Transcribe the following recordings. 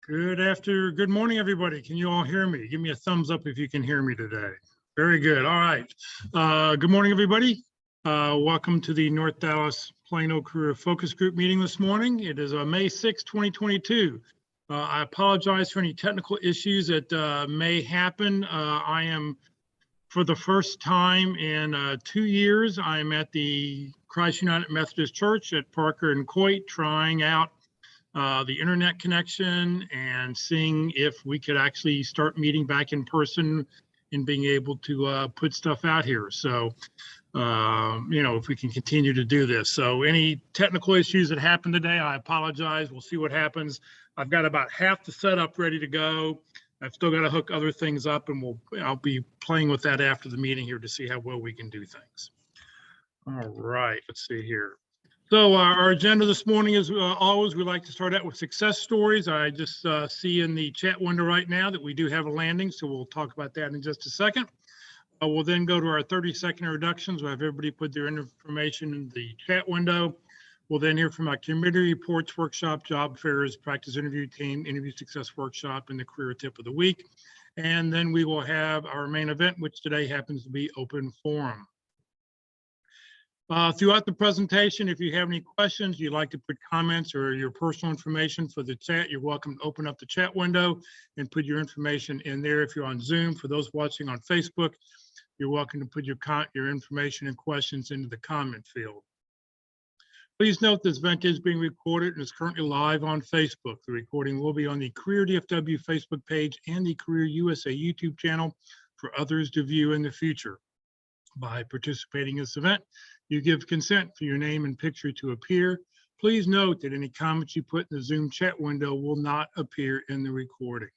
Good morning, everybody. Can you all hear me? Give me a thumbs up if you can hear me today. Very good. All right. Good morning, everybody. Welcome to the North Dallas Plano Career Focus Group meeting this morning. It is May 6, 2022. I apologize for any technical issues that may happen. I am, for the first time in 2 years, I'm at the Christ United Methodist Church at Parker and Coit trying out the internet connection and seeing if we could actually start meeting back in person and being able to put stuff out here. So, if we can continue to do this. So any technical issues that happen today, I apologize. We'll see what happens. I've got about half the setup ready to go. I've still got to hook other things up, and I'll be playing with that after the meeting here to see how well we can do things. All right, let's see here. So our agenda this morning is always, we like to start out with success stories. I just see in the chat window right now that we do have a landing, so we'll talk about that in just a second. We'll then go to our 30-second introductions. We'll have everybody put their information in the chat window. We'll then hear from our community reports, workshop, job fairs, practice interview team, interview success workshop, and the career tip of the week. And then we will have our main event, which today happens to be open forum. Throughout the presentation, if you have any questions, you'd like to put comments or your personal information for the chat, you're welcome to open up the chat window and put your information in there. If you're on Zoom, for those watching on Facebook, you're welcome to put your information and questions into the comment field. Please note this event is being recorded and is currently live on Facebook. The recording will be on the Career DFW Facebook page and the Career USA YouTube channel for others to view in the future. By participating in this event, you give consent for your name and picture to appear. Please note that any comments you put in the Zoom chat window will not appear in the recording.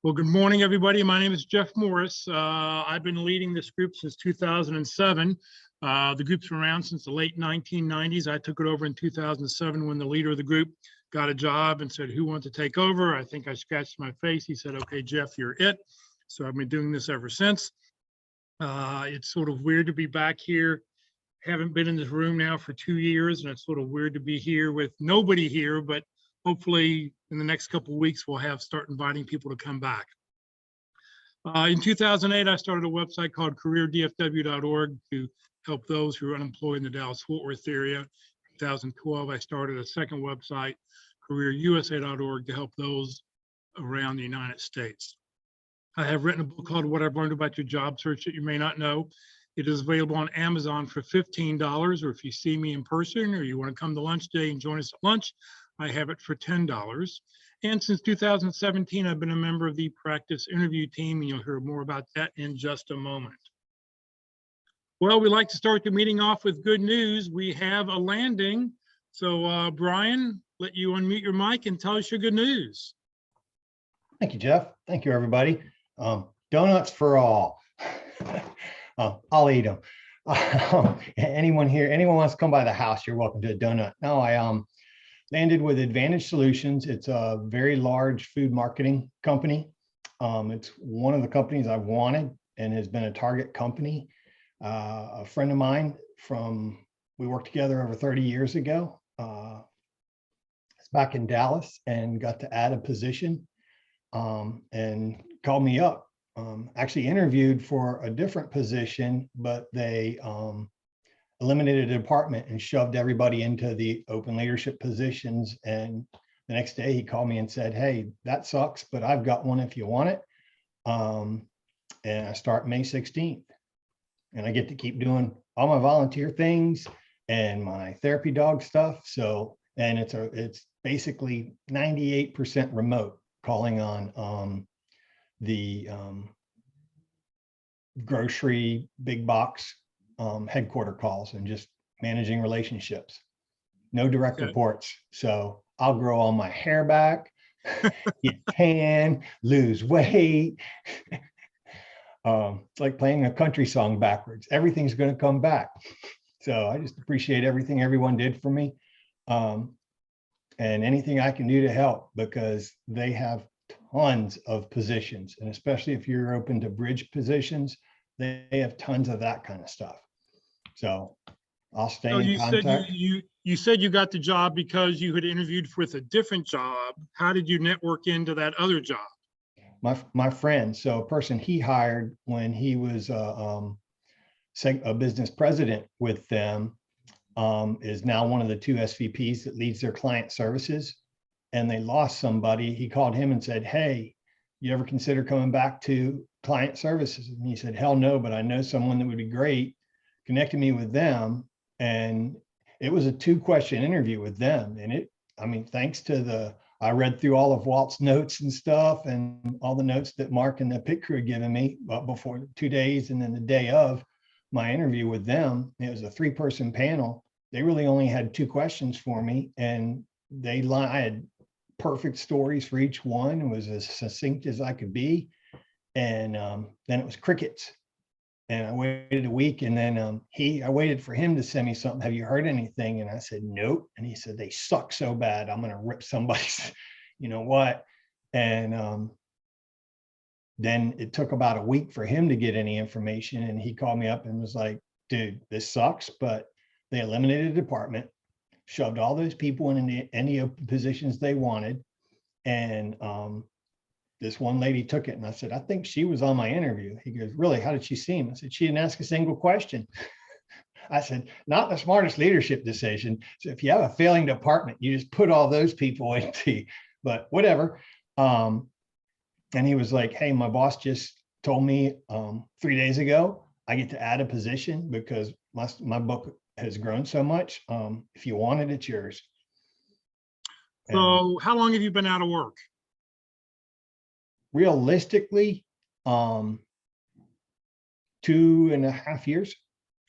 Well, good morning, everybody. My name is Jeff Morris. I've been leading this group since 2007. The group's been around since the late 1990s. I took it over in 2007 when the leader of the group got a job and said, who wants to take over? I think I scratched my face. He said, okay, Jeff, you're it. So I've been doing this ever since. It's sort of weird to be back here. Haven't been in this room now for 2 years, and it's sort of weird to be here with nobody here, but hopefully in the next couple of weeks, we'll start inviting people to come back. In 2008, I started a website called careerdfw.org to help those who are unemployed in the Dallas-Fort Worth area. In 2012, I started a second website, careerusa.org, to help those around the United States. I have written a book called What I've Learned About Your Job Search That You May Not Know. It is available on Amazon for $15, or if you see me in person or you want to come to lunch today and join us at lunch, I have it for $10. And since 2017, I've been a member of the practice interview team, and you'll hear more about that in just a moment. Well, we like to start the meeting off with good news. We have a landing. So Brian, let you unmute your mic and tell us your good news. Thank you, Jeff. Thank you, everybody. Donuts for all. I'll eat them. Anyone wants to come by the house, you're welcome to a donut. No, I landed with Advantage Solutions. It's a very large food marketing company. It's one of the companies I've wanted and has been a target company. A friend of mine we worked together over 30 years ago. It's back in Dallas and got to add a position. And called me up, actually interviewed for a different position, but they eliminated a department and shoved everybody into the open leadership positions. And the next day he called me and said, hey, that sucks, but I've got one if you want it. And I start May 16th. And I get to keep doing all my volunteer things and my therapy dog stuff. So, and it's basically 98% remote, calling on the grocery big box headquarter calls and just managing relationships. No direct reports. So I'll grow all my hair back, get tan, lose weight. It's like playing a country song backwards. Everything's going to come back. So I just appreciate everything everyone did for me. And anything I can do to help, because they have tons of positions, and especially if you're open to bridge positions, they have tons of that kind of stuff. So I'll stay So in you said contact. you said you got the job because you had interviewed with a different job. How did you network into that other job? My friend, so a person he hired when he was a business president with them, is now one of the two SVPs that leads their client services. And they lost somebody. He called him and said, "Hey, you ever consider coming back to client services?" And he said, "Hell no, but I know someone that would be great." Connected me with them. And it was a 2-question interview with them. And I mean, thanks to I read through all of Walt's notes and stuff and all the notes that Mark and the pit crew had given me before 2 days. And then the day of my interview with them, it was a 3-person panel. They really only had 2 questions for me. And I had perfect stories for each one. It was as succinct as I could be. And then it was crickets. And I waited a week, and then I waited for him to send me something. "Have you heard anything?" And I said, "Nope." And he said, "They suck so bad, I'm going to rip somebody's, you know what?" And then it took about a week for him to get any information. And he called me up and was like, "Dude, this sucks, but they eliminated the department, shoved all those people in any open positions they wanted. And this one lady took it." And I said, "I think she was on my interview." He goes, "Really? How did she seem?" I said, "She didn't ask a single question." I said, "Not the smartest leadership decision. So if you have a failing department, you just put all those people into," but whatever. And he was like, "Hey, my boss just told me 3 days ago, I get to add a position because my book has grown so much. If you want it, it's yours." And So how long have you been out of work? realistically, 2.5 years.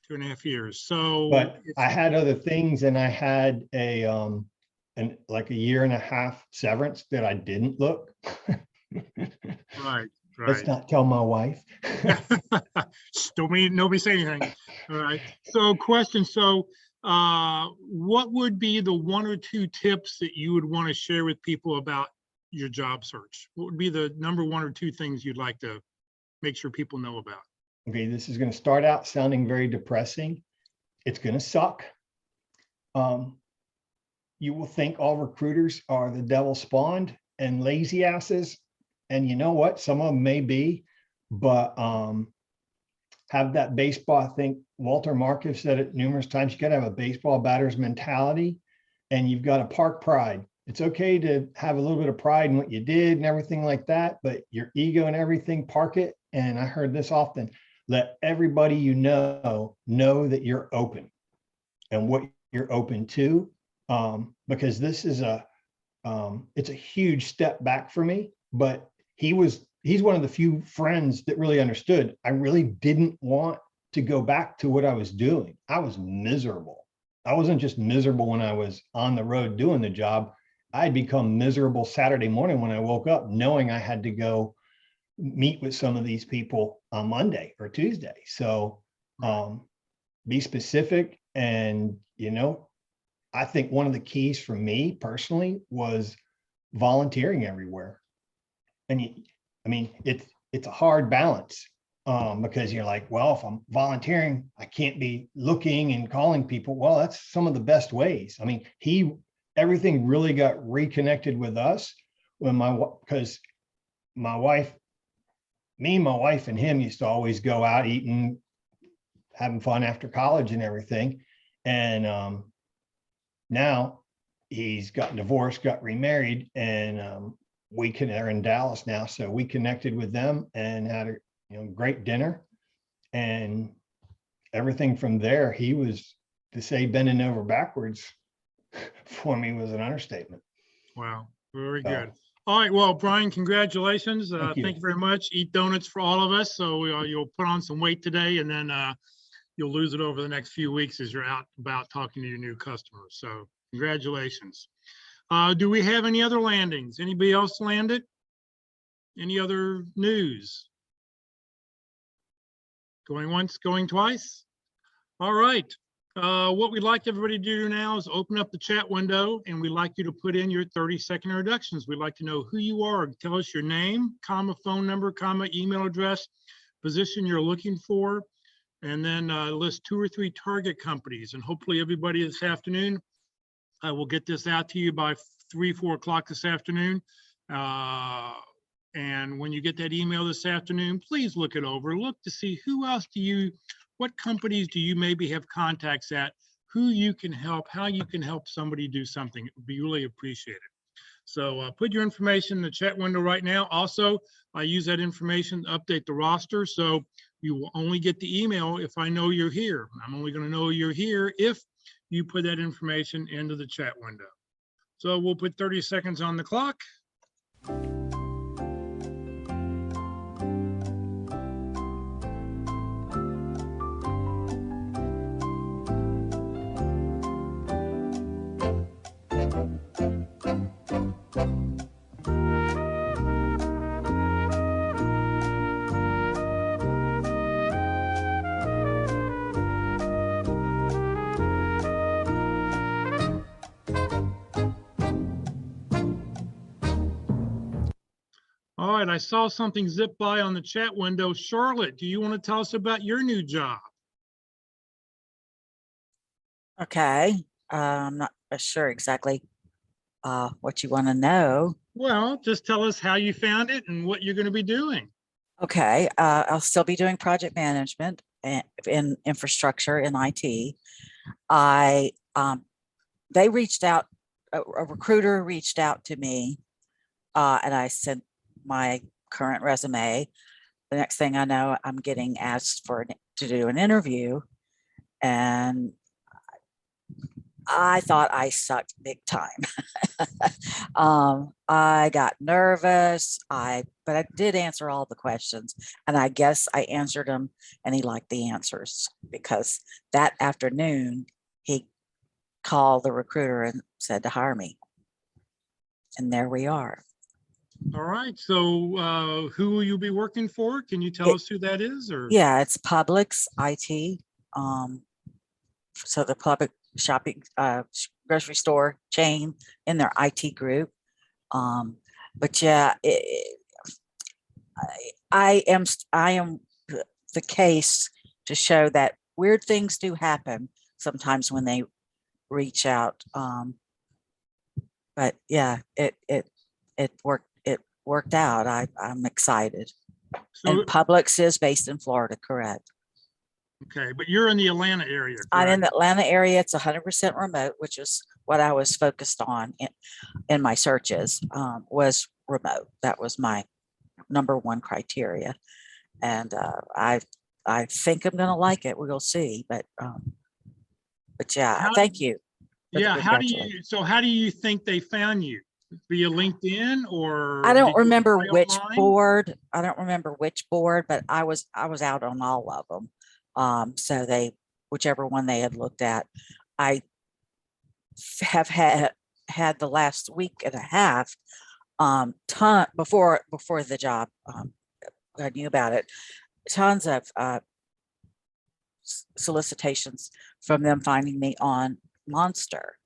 2.5 years. So But I had other things, and I had like a 1.5 year severance that I didn't look. right, Let's right. not tell my wife. Nobody say anything. All right. So question. So what would be the 1 or 2 tips that you would want to share with people about your job search? What would be the number 1 or 2 things you'd like to make sure people know about? Okay, this is going to start out sounding very depressing. It's going to suck. You will think all recruiters are the devil spawned and lazy asses. And you know what? Some of them may be, but have that baseball. I think Walter Markov said it numerous times. You got to have a baseball batter's mentality, and you've got to park pride. It's okay to have a little bit of pride in what you did and everything like that, but your ego and everything, park it. And I heard this often: let everybody you know that you're open and what you're open to, because this is it's a huge step back for me. But he's one of the few friends that really understood. I really didn't want to go back to what I was doing. I was miserable. I wasn't just miserable when I was on the road doing the job. I'd become miserable Saturday morning when I woke up knowing I had to go meet with some of these people on Monday or Tuesday. So be specific. And, I think one of the keys for me personally was volunteering everywhere. And it's a hard balance, because you're like, well, if I'm volunteering, I can't be looking and calling people. Well, that's some of the best ways. I mean, everything really got reconnected with us when because my wife, me, my wife and him used to always go out eating, having fun after college and everything. And now he's got divorced, got remarried, and they're in Dallas now. So we connected with them and had a great dinner, and everything from there. He was, to say bending over backwards for me was an understatement. Wow, very good. All right, well, Brian, congratulations. Thank you very much. Eat donuts for all of us. So you'll put on some weight today, and then you'll lose it over the next few weeks as you're out about talking to your new customers. So congratulations. Do we have any other landings? Anybody else landed? Any other news? Going once, going twice? All right. What we'd like everybody to do now is open up the chat window, and we'd like you to put in your 30-second introductions. We'd like to know who you are. Tell us your name, comma, phone number, comma, email address, position you're looking for, and then list 2 or 3 target companies. And hopefully everybody this afternoon, I will get this out to you by 3, 4 o'clock this afternoon. And when you get that email this afternoon, please look it over. Look to see who else what companies do you maybe have contacts at, who you can help, how you can help somebody do something. It would be really appreciated. So put your information in the chat window right now. Also, I use that information to update the roster. So you will only get the email if I know you're here. I'm only going to know you're here if you put that information into the chat window. So we'll put 30 seconds on the clock. All right, I saw something zip by on the chat window. Charlotte, do you want to tell us about your new job? Okay, I'm not sure exactly what you want to know. Well, just tell us how you found it and what you're going to be doing. Okay, I'll still be doing project management in infrastructure in IT. They reached out, a recruiter reached out to me, and I sent my current resume. The next thing I know, I'm getting asked to do an interview, and I thought I sucked big time. I got nervous, but I did answer all the questions, and I guess I answered them and he liked the answers, because that afternoon he called the recruiter and said to hire me. And there we are. All right, so who will you be working for? Can you tell us who that is? Or Yeah, it's Publix IT. So the public shopping grocery store chain in their IT group. But yeah, I am the case to show that weird things do happen sometimes when they reach out. But yeah, it worked out. I'm excited. so, And Publix is based in Florida, correct? okay, but you're in the Atlanta area, correct? I'm in the Atlanta area. It's 100% remote, which is what I was focused on in my searches, was remote. That was my #1 criteria. And I think I'm going to like it. We'll see. But yeah, thank you. Yeah, how do you think they found you? Via LinkedIn, or I don't remember which online? board. I don't remember which board, but I was out on all of them. So whichever one they had looked at, I have had the last week and a half, before the job, I knew about it, tons of solicitations from them finding me on Monster.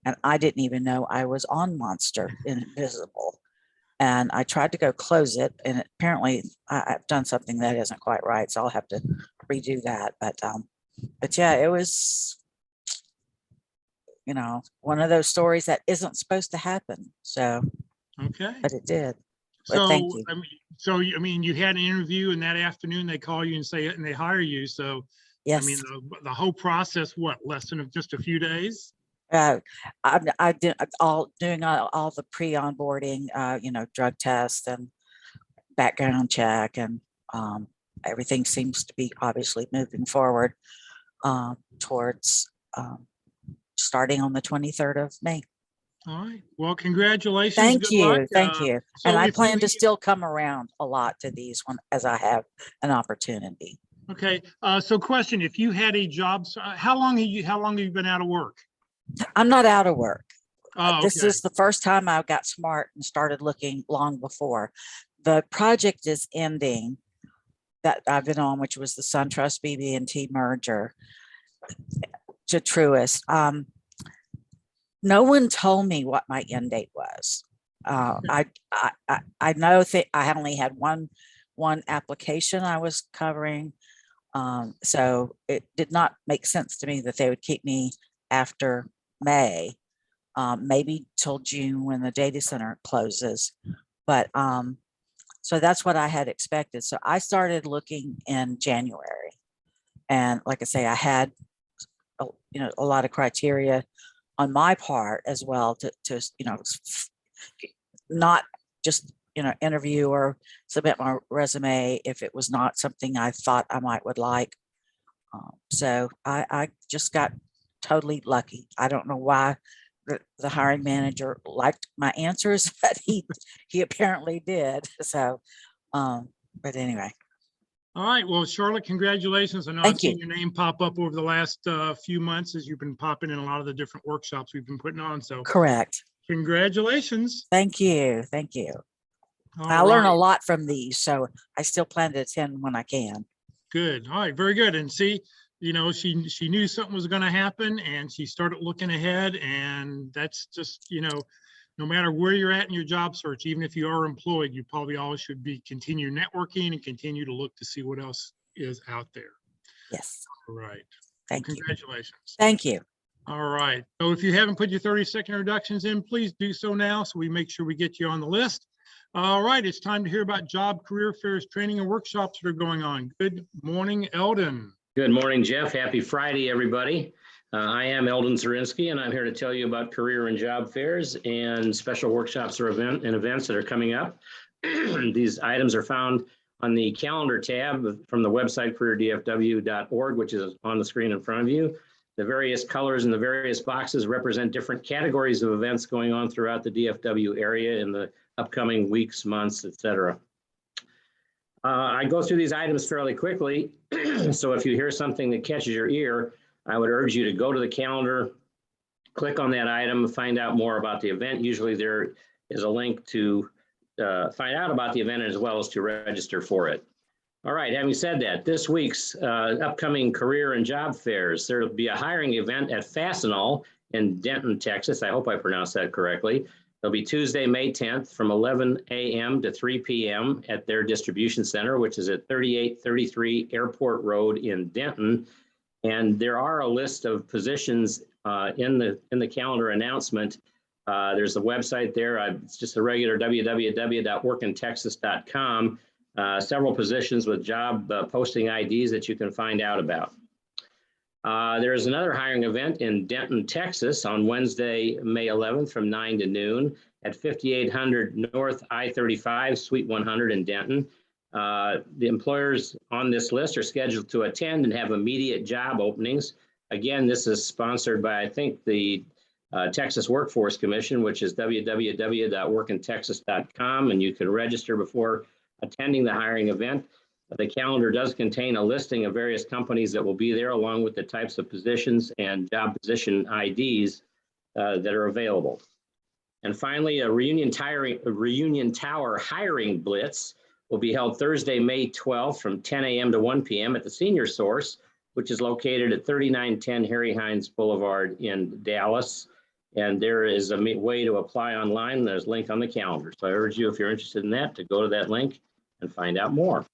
And I didn't even know I was on Monster Invisible. And I tried to go close it, and apparently I've done something that isn't quite right. So I'll have to redo that. But yeah, it was, one of those stories that isn't supposed to happen. So, okay, but it did. So, but thank you. I mean, you had an interview, and that afternoon they call you and say it, and they hire you. So, Yes. I mean, the whole process, what, less than just a few days? I did doing all the pre-onboarding, drug tests and background check, and everything seems to be obviously moving forward towards starting on the 23rd of May. All right. Well, congratulations. Thank Good you. luck. Thank you. So and I plan to still come around a lot to these as I have an opportunity. Okay. So question, if you had a job, how long have you been out of work? I'm not out of work. Oh, This is the first time I got smart and started looking long before. The project is ending that I've been on, which was the SunTrust BB&T merger to Truist. No one told me what my end date was. I know that I only had one application I was covering. So it did not make sense to me that they would keep me after May, maybe till June when the data center closes. But so that's what I had expected. So I started looking in January. And like I say, I had a lot of criteria on my part as well to not just interview or submit my resume if it was not something I thought I would like. So I just got totally lucky. I don't know why the hiring manager liked my answers, but he apparently did. So but anyway. All right. Well, Charlotte, congratulations. I know I've Thank you. seen your name pop up over the last few months as you've been popping in a lot of the different workshops we've been putting on. So Correct. congratulations. Thank you. Thank you. All I learn a right. lot from these, so I still plan to attend when I can. Good. All right. Very good. And see, she knew something was going to happen and she started looking ahead. And that's just, no matter where you're at in your job search, even if you are employed, you probably always should continue networking and continue to look to see what else is out there. Yes. All right. Thank you. Congratulations. Thank you. All right. So if you haven't put your 30-second introductions in, please do so now so we make sure we get you on the list. All right. It's time to hear about job career fairs, training, and workshops that are going on. Good morning, Eldon. Good morning, Jeff. Happy Friday, everybody. I am Eldon Zarinsky, and I'm here to tell you about career and job fairs and special workshops or events that are coming up. These items are found on the calendar tab from the website careerdfw.org, which is on the screen in front of you. The various colors and the various boxes represent different categories of events going on throughout the DFW area in the upcoming weeks, months, etc. I go through these items fairly quickly, so if you hear something that catches your ear, I would urge you to go to the calendar, click on that item, find out more about the event. Usually there is a link to find out about the event as well as to register for it. All right, having said that, this week's upcoming career and job fairs, there will be a hiring event at Fastenal in Denton, Texas. I hope I pronounced that correctly. It'll be Tuesday, May 10th from 11 a.m. to 3 p.m. at their distribution center, which is at 3833 Airport Road in Denton. And there are a list of positions in the calendar announcement. There's a website there. It's just a regular www.workintexas.com. Several positions with job posting IDs that you can find out about. There is another hiring event in Denton, Texas on Wednesday, May 11th from 9 to noon at 5800 North I-35, Suite 100 in Denton. The employers on this list are scheduled to attend and have immediate job openings. Again, this is sponsored by, I think, the Texas Workforce Commission, which is www.workintexas.com, and you can register before attending the hiring event. The calendar does contain a listing of various companies that will be there, along with the types of positions and job position IDs that are available. And finally, a Reunion Tower hiring blitz will be held Thursday, May 12th from 10 a.m. to 1 p.m. at the Senior Source, which is located at 3910 Harry Hines Boulevard in Dallas. And there is a way to apply online. There's a link on the calendar. So I urge you, if you're interested in that, to go to that link and find out more.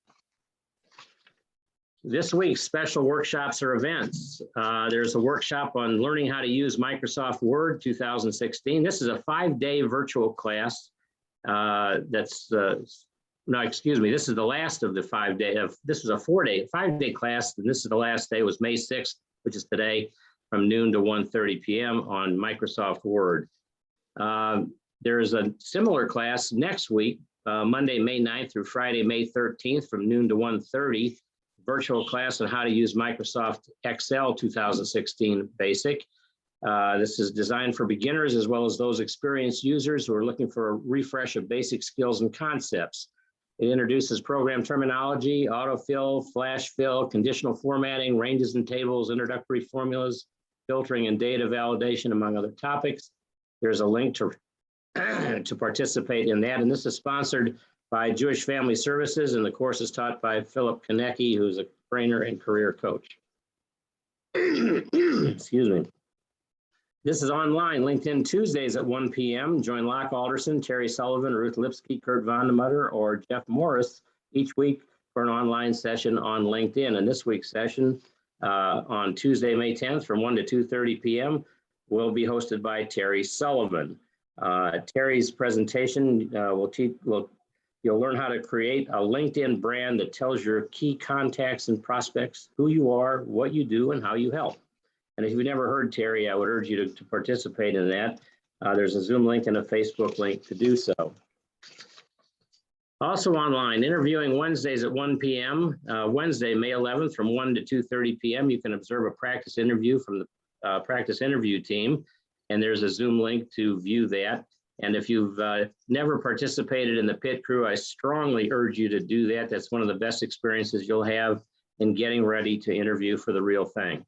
This week's special workshops or events. There's a workshop on learning how to use Microsoft Word 2016. This is a 5-day virtual class. This is the last of the 5-day. This was a 5-day class, and this is the last day, was May 6th, which is today, from noon to 1:30 p.m. on Microsoft Word. There is a similar class next week, Monday, May 9th through Friday, May 13th, from noon to 1:30. Virtual class on how to use Microsoft Excel 2016 Basic. This is designed for beginners as well as those experienced users who are looking for a refresh of basic skills and concepts. It introduces program terminology, autofill, flash fill, conditional formatting, ranges and tables, introductory formulas, filtering and data validation, among other topics. There's a link to participate in that, and this is sponsored by Jewish Family Services, and the course is taught by Philip Konecki, who's a trainer and career coach. Excuse me. This is online, LinkedIn Tuesdays at 1 p.m. Join Locke Alderson, Terry Sullivan, Ruth Lipsky, Kurt Vondemutter, or Jeff Morris each week for an online session on LinkedIn. And this week's session on Tuesday, May 10th from 1 to 2:30 p.m. will be hosted by Terry Sullivan. Terry's presentation you'll learn how to create a LinkedIn brand that tells your key contacts and prospects who you are, what you do, and how you help. And if you've never heard Terry, I would urge you to participate in that. There's a Zoom link and a Facebook link to do so. Also online, interviewing Wednesdays at 1 p.m. Wednesday, May 11th from 1 to 2:30 p.m. You can observe a practice interview from the practice interview team, and there's a Zoom link to view that. And if you've never participated in the pit crew, I strongly urge you to do that. That's one of the best experiences you'll have in getting ready to interview for the real thing.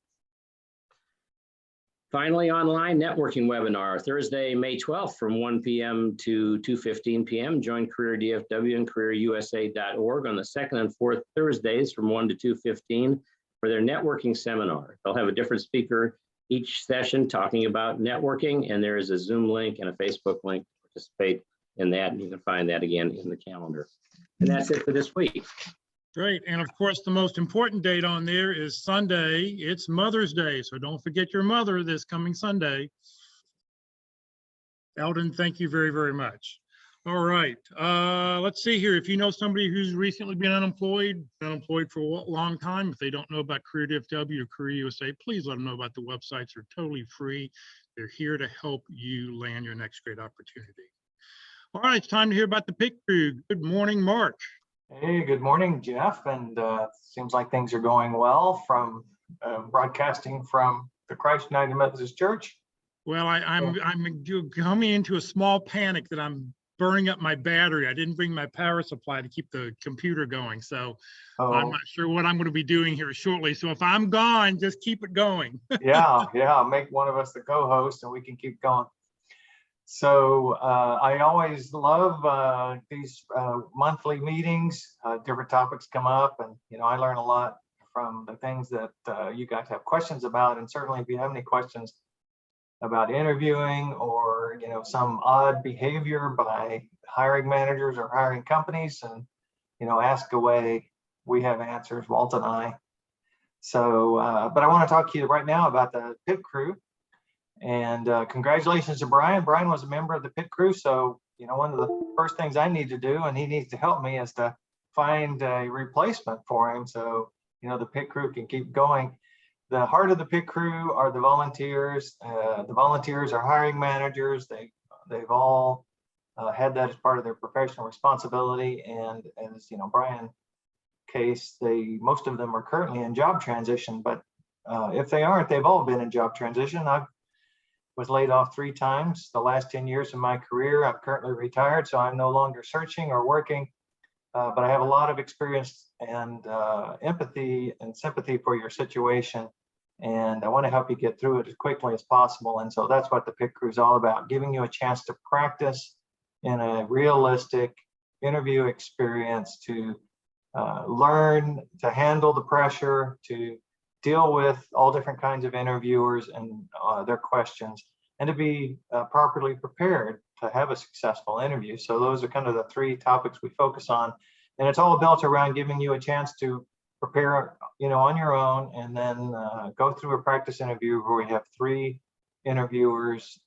Finally, online networking webinar, Thursday, May 12th from 1 p.m. to 2:15 p.m. Join Career DFW and careerusa.org on the second and fourth Thursdays from 1 to 2:15 for their networking seminar. They'll have a different speaker each session talking about networking, and there is a Zoom link and a Facebook link to participate in that. And you can find that again in the calendar. And that's it for this week. Great. And of course, the most important date on there is Sunday. It's Mother's Day. So don't forget your mother this coming Sunday. Eldon, thank you very, very much. All right. Let's see here. If you know somebody who's recently been unemployed for a long time, if they don't know about Career DFW or Career USA, please let them know about the websites. They're totally free. They're here to help you land your next great opportunity. All right, it's time to hear about the pit crew. Good morning, Mark. Hey, good morning, Jeff. And seems like things are going well from broadcasting from the Christ United Methodist Church. Well, I'm coming into a small panic that I'm burning up my battery. I didn't bring my power supply to keep the computer going. So I'm not sure what I'm going to be doing here shortly. So if I'm gone, just keep it going. yeah, make one of us the co-host and we can keep going. So I always love these monthly meetings. Different topics come up, and I learn a lot from the things that you guys have questions about. And certainly, if you have any questions about interviewing or some odd behavior by hiring managers or hiring companies, and ask away. We have answers, Walt and I. So, but I want to talk to you right now about the pit crew. And congratulations to Brian. Brian was a member of the pit crew. So, one of the first things I need to do, and he needs to help me, is to find a replacement for him. So, the pit crew can keep going. The heart of the pit crew are the volunteers. The volunteers are hiring managers. They've all had that as part of their professional responsibility. And as Brian case, most of them are currently in job transition. But if they aren't, they've all been in job transition. I was laid off 3 times the last 10 years of my career. I'm currently retired, so I'm no longer searching or working. But I have a lot of experience and empathy and sympathy for your situation. And I want to help you get through it as quickly as possible. And so that's what the pit crew is all about, giving you a chance to practice in a realistic interview experience, to learn to handle the pressure, to deal with all different kinds of interviewers and their questions, and to be properly prepared to have a successful interview. So those are kind of the 3 topics we focus on. And it's all built around giving you a chance to prepare, on your own, and then go through a practice interview where we have 3 interviewers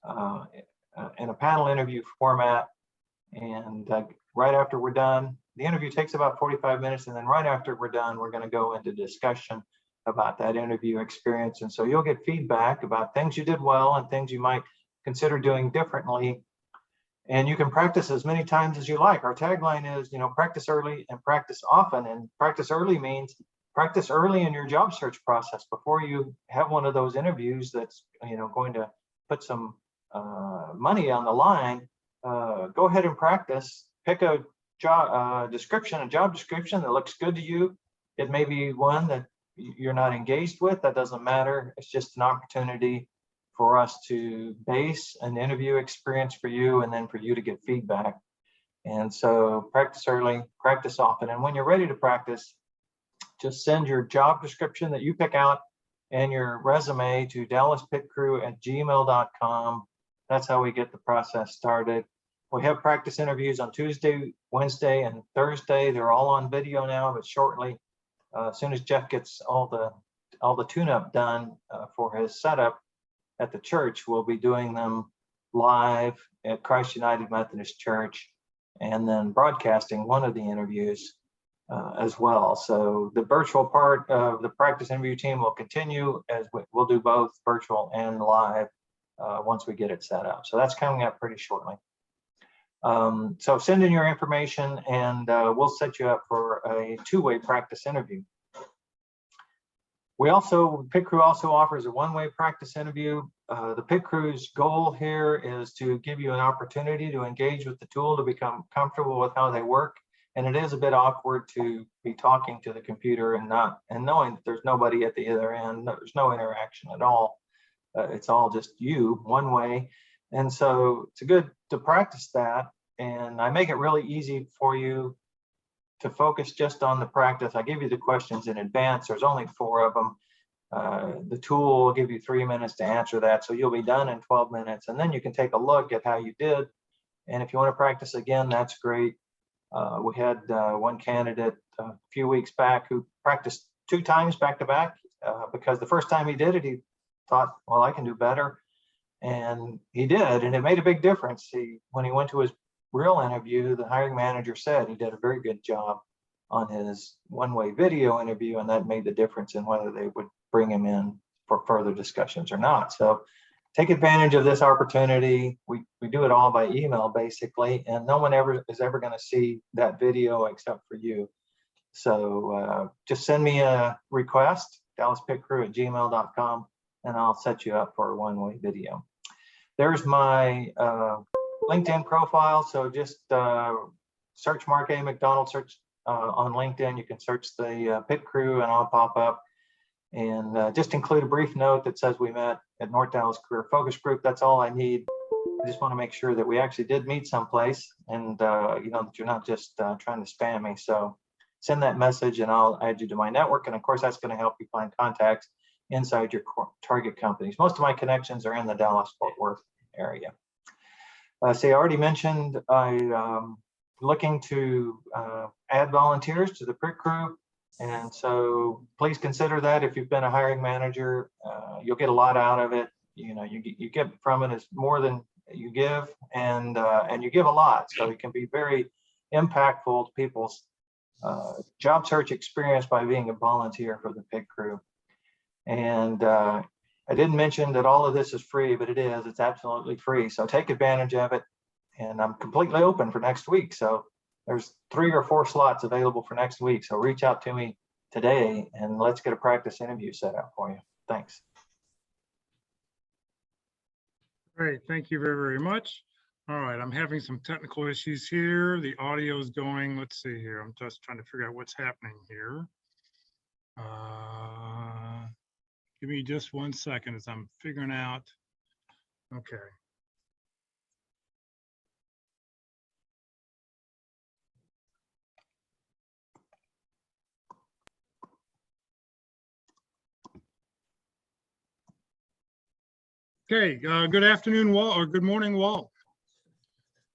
in a panel interview format. And right after we're done, the interview takes about 45 minutes. And then right after we're done, we're going to go into discussion about that interview experience. And so you'll get feedback about things you did well and things you might consider doing differently. And you can practice as many times as you like. Our tagline is, practice early and practice often. And practice early means practice early in your job search process before you have one of those interviews that's, going to put some money on the line. Go ahead and practice. Pick a job description that looks good to you. It may be one that you're not engaged with. That doesn't matter. It's just an opportunity for us to base an interview experience for you, and then for you to get feedback. And so practice early, practice often. And when you're ready to practice, just send your job description that you pick out and your resume to dallaspitcrew@gmail.com. That's how we get the process started. We have practice interviews on Tuesday, Wednesday, and Thursday. They're all on video now, but shortly, as soon as Jeff gets all the tune-up done for his setup at the church, we'll be doing them live at Christ United Methodist Church, and then broadcasting one of the interviews as well. So the virtual part of the practice interview team will continue, as we'll do both virtual and live once we get it set up. So that's coming up pretty shortly. So send in your information and we'll set you up for a two-way practice interview. PIT Crew also offers a one-way practice interview. The PIT Crew's goal here is to give you an opportunity to engage with the tool, to become comfortable with how they work. And it is a bit awkward to be talking to the computer and knowing that there's nobody at the other end. There's no interaction at all. It's all just you, one way. And so it's good to practice that. And I make it really easy for you to focus just on the practice. I give you the questions in advance. There's only 4 of them. The tool will give you 3 minutes to answer that. So you'll be done in 12 minutes. And then you can take a look at how you did. And if you want to practice again, that's great. We had one candidate a few weeks back who practiced 2 times back to back because the first time he did it, he thought, well, I can do better. And he did, and it made a big difference. When he went to his real interview, the hiring manager said he did a very good job on his one-way video interview, and that made the difference in whether they would bring him in for further discussions or not. So take advantage of this opportunity. We do it all by email, basically, and no one is ever going to see that video except for you. So just send me a request, dallaspitcrew@gmail.com, and I'll set you up for a one-way video. There's my LinkedIn profile. So just search Mark A. McDonald, search on LinkedIn. You can search the PIT Crew and I'll pop up. And just include a brief note that says we met at North Dallas Career Focus Group. That's all I need. I just want to make sure that we actually did meet someplace, and you know, that you're not just trying to spam me. So send that message and I'll add you to my network. And of course, that's going to help you find contacts inside your target companies. Most of my connections are in the Dallas-Fort Worth area. I already mentioned I'm looking to add volunteers to the PIT Crew. And so please consider that. If you've been a hiring manager, you'll get a lot out of it. You know, you get from it is more than you give, and you give a lot. So it can be very impactful to people's job search experience by being a volunteer for the PIT Crew. And I didn't mention that all of this is free, but it is. It's absolutely free. So take advantage of it. And I'm completely open for next week. So there's 3 or 4 slots available for next week. So reach out to me today and let's get a practice interview set up for you. Thanks. Great, thank you very, very much. All right, I'm having some technical issues here. The audio is going, let's see here. I'm just trying to figure out what's happening here. Give me just 1 second as I'm figuring out. Okay. Okay, good afternoon, Walt, or good morning, Walt.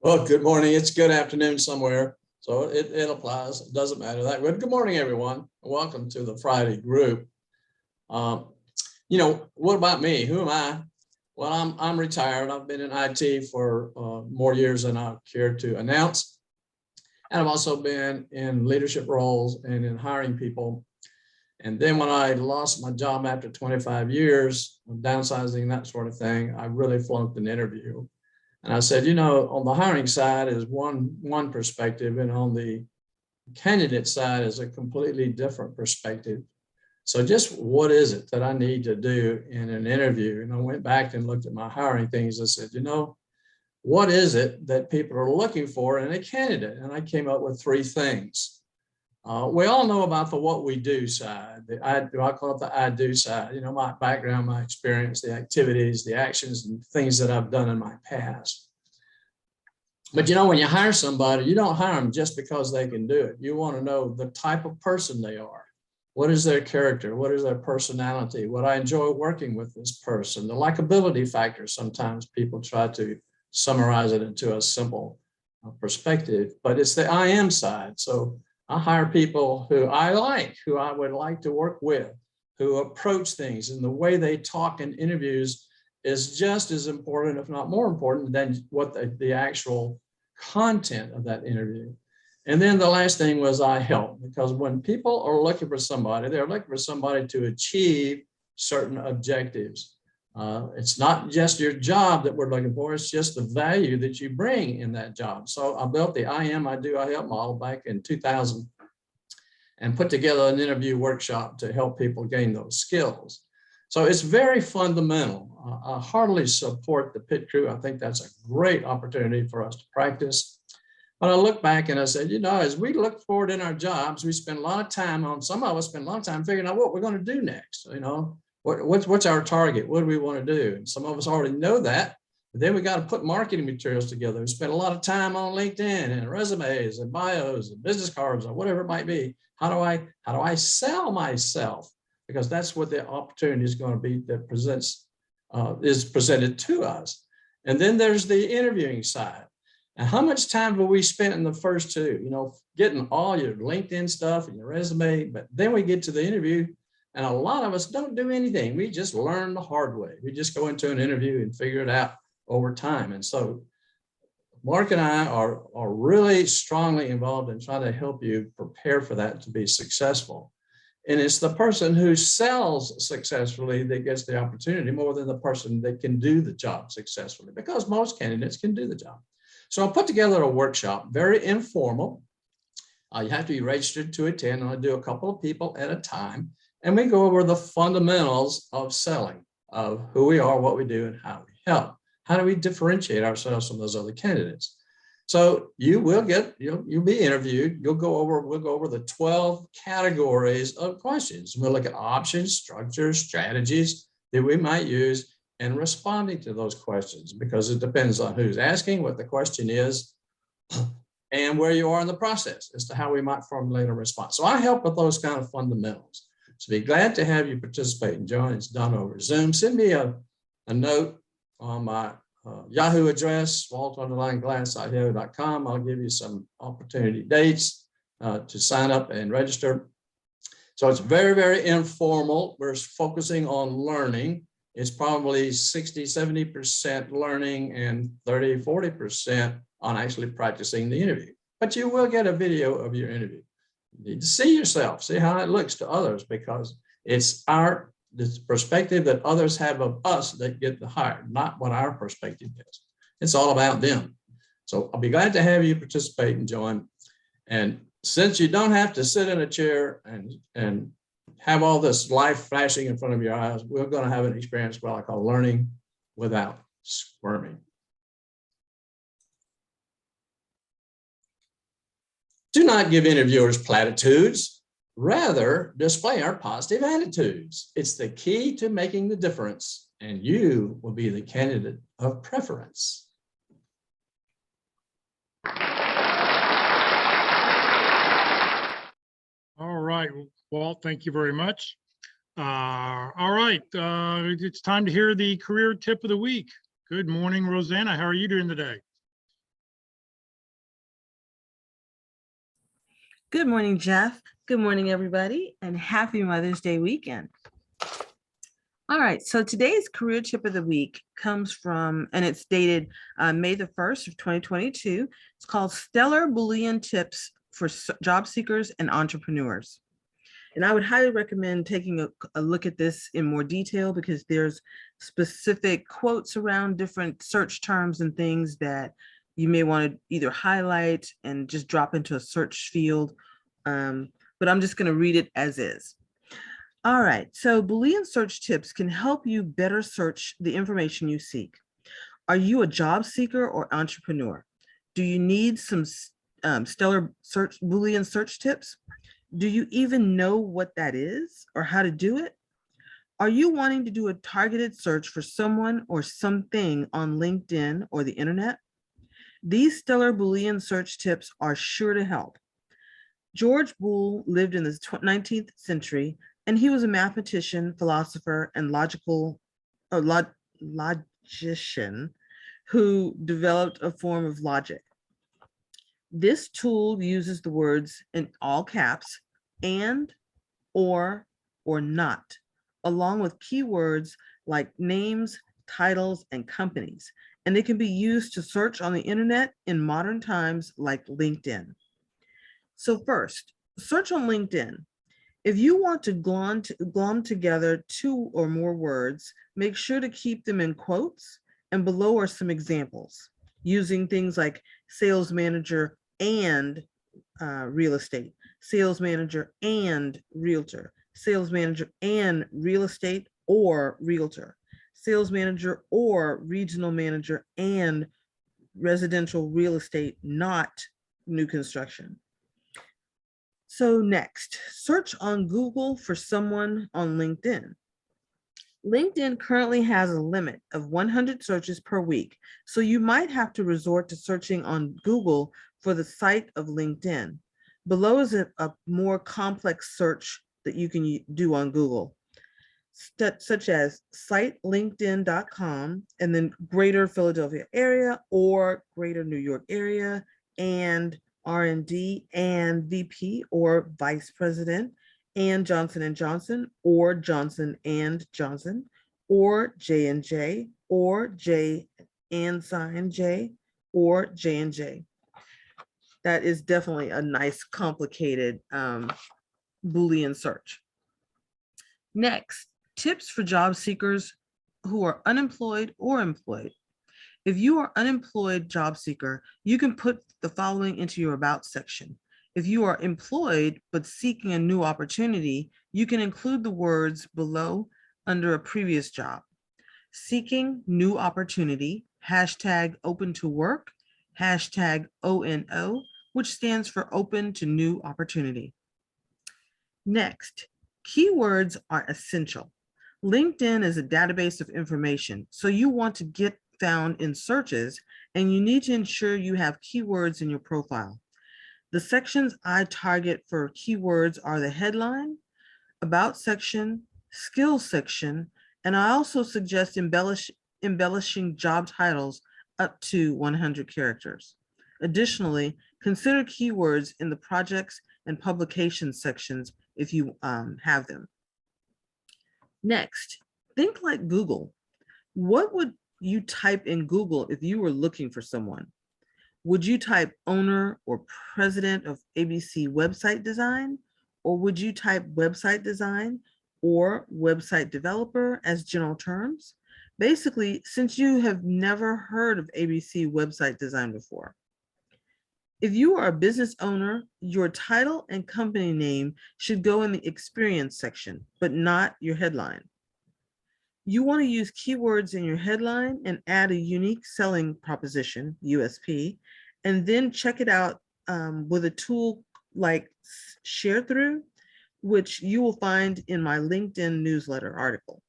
Well, good morning. It's good afternoon somewhere, so it applies. It doesn't matter that way. Good morning, everyone. Welcome to the Friday group. You know, what about me? Who am I? Well, I'm retired. I've been in IT for more years than I care to announce, and I've also been in leadership roles and in hiring people. And then when I lost my job after 25 years of downsizing, that sort of thing, I really flunked an interview. And I said, you know, on the hiring side is one perspective, and on the candidate side is a completely different perspective. So just what is it that I need to do in an interview? And I went back and looked at my hiring things. I said, you know, what is it that people are looking for in a candidate? And I came up with 3 things. We all know about the what we do side. I call it the I do side. You know, my background, my experience, the activities, the actions, and things that I've done in my past. But you know, when you hire somebody, you don't hire them just because they can do it. You want to know the type of person they are. What is their character? What is their personality? Would I enjoy working with this person? The likability factor. Sometimes people try to summarize it into a simple perspective, but it's the I am side. So I hire people who I like, who I would like to work with, who approach things, and the way they talk in interviews is just as important, if not more important, than what the actual content of that interview. And then the last thing was I help, because when people are looking for somebody, they're looking for somebody to achieve certain objectives. It's not just your job that we're looking for, it's just the value that you bring in that job. So I built the I am, I do, I help model back in 2000 and put together an interview workshop to help people gain those skills. So it's very fundamental. I heartily support the PIT crew. I think that's a great opportunity for us to practice. But I look back and I said, you know, as we look forward in our jobs, we spend a lot of time on, some of us spend a lot of time figuring out what we're going to do next. You know, what's our target? What do we want to do? And some of us already know that. But then we got to put marketing materials together. We spend a lot of time on LinkedIn and resumes and bios and business cards or whatever it might be. How do I sell myself? Because that's what the opportunity is going to be that is presented to us. And then there's the interviewing side. And how much time have we spent in the first two, you know, getting all your LinkedIn stuff and your resume, but then we get to the interview and a lot of us don't do anything. We just learn the hard way. We just go into an interview and figure it out over time. And so Mark and I are really strongly involved in trying to help you prepare for that to be successful. And it's the person who sells successfully that gets the opportunity more than the person that can do the job successfully, because most candidates can do the job. So I put together a workshop, very informal. You have to be registered to attend, and I do a couple of people at a time. And we go over the fundamentals of selling, of who we are, what we do, and how we help. How do we differentiate ourselves from those other candidates? So you'll be interviewed. We'll go over the 12 categories of questions. We'll look at options, structures, strategies that we might use in responding to those questions, because it depends on who's asking, what the question is, and where you are in the process as to how we might formulate a response. So I help with those kind of fundamentals. So be glad to have you participate and join. It's done over Zoom. Send me a note on my Yahoo address, walt_glass@yahoo.com. I'll give you some opportunity dates to sign up and register. So it's very, very informal. We're focusing on learning. It's probably 60–70% learning and 30–40% on actually practicing the interview. But you will get a video of your interview. You need to see yourself, see how it looks to others, because it's the perspective that others have of us that get the hire, not what our perspective is. It's all about them. So I'll be glad to have you participate and join. And since you don't have to sit in a chair and have all this life flashing in front of your eyes, we're going to have an experience what I call learning without squirming. Do not give interviewers platitudes. Rather, display our positive attitudes. It's the key to making the difference, and you will be the candidate of preference. All right, Walt, thank you very much. All right, it's time to hear the career tip of the week. Good morning, Rosanna. How are you doing today? Good morning, Jeff. Good morning, everybody, and happy Mother's Day weekend. All right, so today's career tip of the week comes from, and it's dated May the 1st of 2022. It's called Stellar Boolean Tips for Job Seekers and Entrepreneurs. And I would highly recommend taking a look at this in more detail, because there's specific quotes around different search terms and things that you may want to either highlight and just drop into a search field. But I'm just going to read it as is. All right, so Boolean search tips can help you better search the information you seek. Are you a job seeker or entrepreneur? Do you need some stellar Boolean search tips? Do you even know what that is or how to do it? Are you wanting to do a targeted search for someone or something on LinkedIn or the internet? These stellar Boolean search tips are sure to help. George Boole lived in the 19th century, and he was a mathematician, philosopher, and logician who developed a form of logic. This tool uses the words in all caps and, or not, along with keywords like names, titles, and companies. And they can be used to search on the internet in modern times like LinkedIn. So first, search on LinkedIn. If you want to glom together two or more words, make sure to keep them in quotes, and below are some examples using things like sales manager and real estate, sales manager and realtor, sales manager and real estate or realtor, sales manager or regional manager and residential real estate, not new construction. So next, search on Google for someone on LinkedIn. LinkedIn currently has a limit of 100 searches per week, so you might have to resort to searching on Google for the site of LinkedIn. Below is a more complex search that you can do on Google, such as sitelinkedin.com and then greater Philadelphia area or greater New York area and R&D and VP or vice president and Johnson & Johnson or Johnson & Johnson or J&J or J and sign J or J&J. That is definitely a nice complicated Boolean search. Next, tips for job seekers who are unemployed or employed. If you are unemployed job seeker, you can put the following into your about section. If you are employed but seeking a new opportunity, you can include the words below under a previous job. Seeking new opportunity, hashtag open to work, hashtag ONO, which stands for open to new opportunity. Next, keywords are essential. LinkedIn is a database of information, so you want to get found in searches, and you need to ensure you have keywords in your profile. The sections I target for keywords are the headline, about section, skills section, and I also suggest embellishing job titles up to 100 characters. Additionally, consider keywords in the projects and publications sections if you have them. Next, think like Google. What would you type in Google if you were looking for someone? Would you type owner or president of ABC website design? Or would you type website design or website developer as general terms? Basically, since you have never heard of ABC website design before. If you are a business owner, your title and company name should go in the experience section, but not your headline. You want to use keywords in your headline and add a unique selling proposition, USP, and then check it out with a tool like Share Through, which you will find in my LinkedIn newsletter article.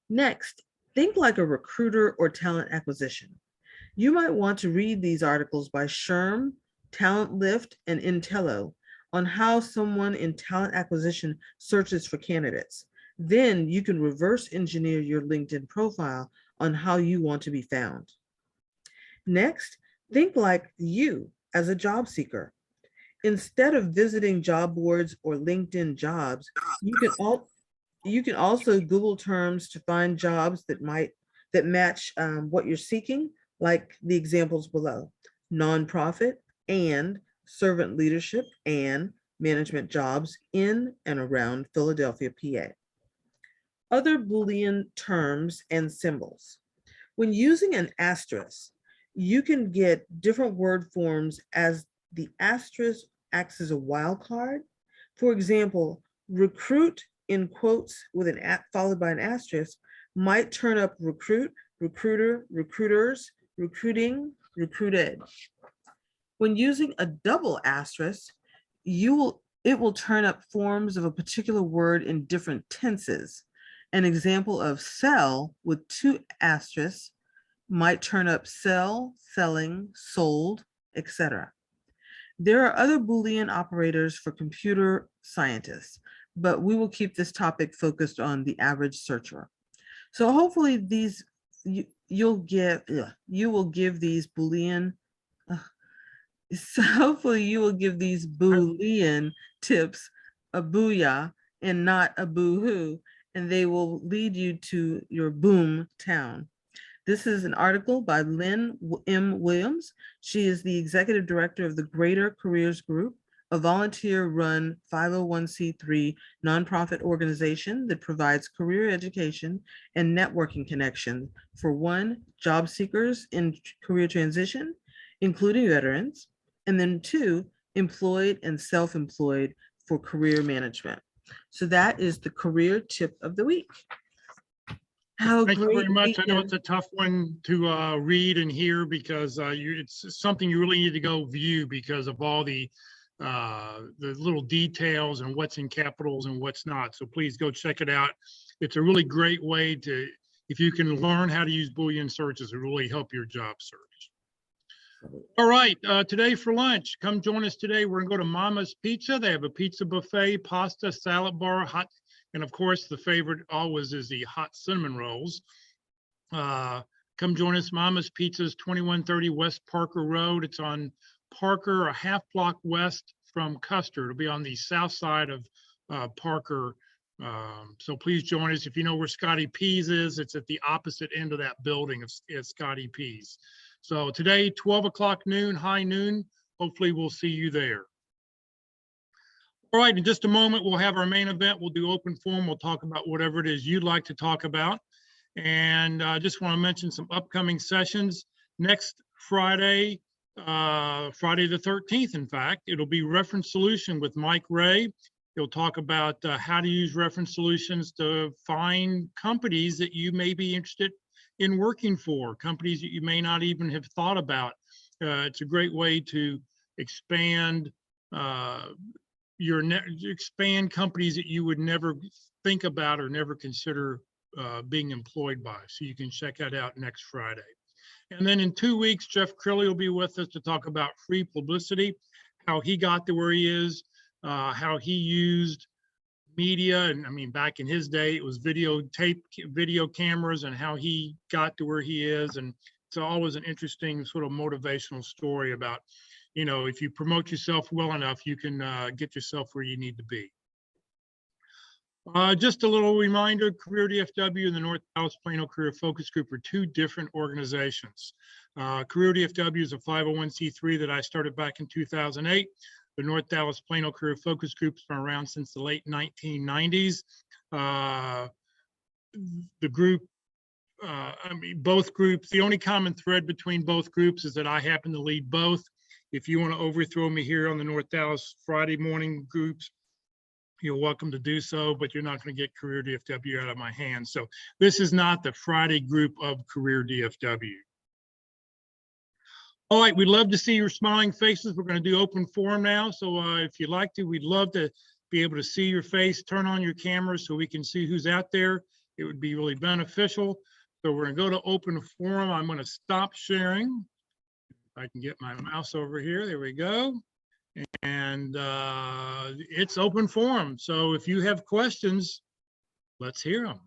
Next, think like a recruiter or talent acquisition. You might want to read these articles by Sherm, Talent Lift, and Intello on how someone in talent acquisition searches for candidates. Then you can reverse engineer your LinkedIn profile on how you want to be found. Next, think like you as a job seeker. Instead of visiting job boards or LinkedIn jobs, you can also Google terms to find jobs that match what you're seeking, like the examples below: nonprofit and servant leadership and management jobs in and around Philadelphia, PA. Other Boolean terms and symbols. When using an asterisk, you can get different word forms as the asterisk acts as a wildcard. For example, recruit in quotes with an at followed by an asterisk might turn up recruit, recruiter, recruiters, recruiting, recruited. When using a double asterisk, it will turn up forms of a particular word in different tenses. An example of sell with two asterisks might turn up sell, selling, sold, etc. There are other Boolean operators for computer scientists, but we will keep this topic focused on the average searcher. So hopefully you will give these Boolean So hopefully you will give these Boolean tips a booyah and not a boo-hoo, and they will lead you to your boom town. This is an article by Lynn M. Williams. She is the executive director of the Greater Careers Group, a volunteer-run 501c3 nonprofit organization that provides career education and networking connections for one, job seekers in career transition, including veterans, and then two, employed and self-employed for career management. So that is the career tip of the week. Thank you very much. I know it's a tough one to read and hear because it's something you really need to go view because of all the little details and what's in capitals and what's not. So please go check it out. It's a really great way to, if you can learn how to use Boolean searches, it will really help your job search. All right, today for lunch, come join us today. We're gonna go to Mama's Pizza. They have a pizza buffet, pasta, salad bar, hot, and of course, the favorite always is the hot cinnamon rolls. Come join us. Mama's Pizza is 2130 West Parker Road. It's on Parker, a half block west from Custer. It'll be on the south side of Parker. So please join us. If you know where Scotty P's is, it's at the opposite end of that building at Scotty P's. So today, 12 o'clock noon, high noon. Hopefully we'll see you there. All right, in just a moment, we'll have our main event. We'll do open forum. We'll talk about whatever it is you'd like to talk about. And I just want to mention some upcoming sessions. Next Friday, Friday the 13th, in fact, it'll be Reference Solution with Mike Ray. He'll talk about how to use reference solutions to find companies that you may be interested in working for, companies that you may not even have thought about. It's a great way to expand expand companies that you would never think about or never consider being employed by. So you can check that out next Friday. And then in 2 weeks, Jeff Crilly will be with us to talk about free publicity, how he got to where he is, how he used media. And I mean, back in his day, it was video cameras, and how he got to where he is. And it's always an interesting sort of motivational story about, you know, if you promote yourself well enough, you can get yourself where you need to be. Just a little reminder, Career DFW and the North Dallas Plano Career Focus Group are two different organizations. Career DFW is a 501c3 that I started back in 2008. The North Dallas Plano Career Focus Group's been around since the late 1990s. The group, I mean, both groups, the only common thread between both groups is that I happen to lead both. If you want to overthrow me here on the North Dallas Friday morning groups, you're welcome to do so, but you're not going to get Career DFW out of my hands. So this is not the Friday group of Career DFW. All right, we'd love to see your smiling faces. We're going to do open forum now. So if you'd like to, we'd love to be able to see your face. Turn on your camera so we can see who's out there. It would be really beneficial. So we're going to go to open forum. I'm going to stop sharing. If I can get my mouse over here. There we go. And it's open forum. So if you have questions, let's hear them.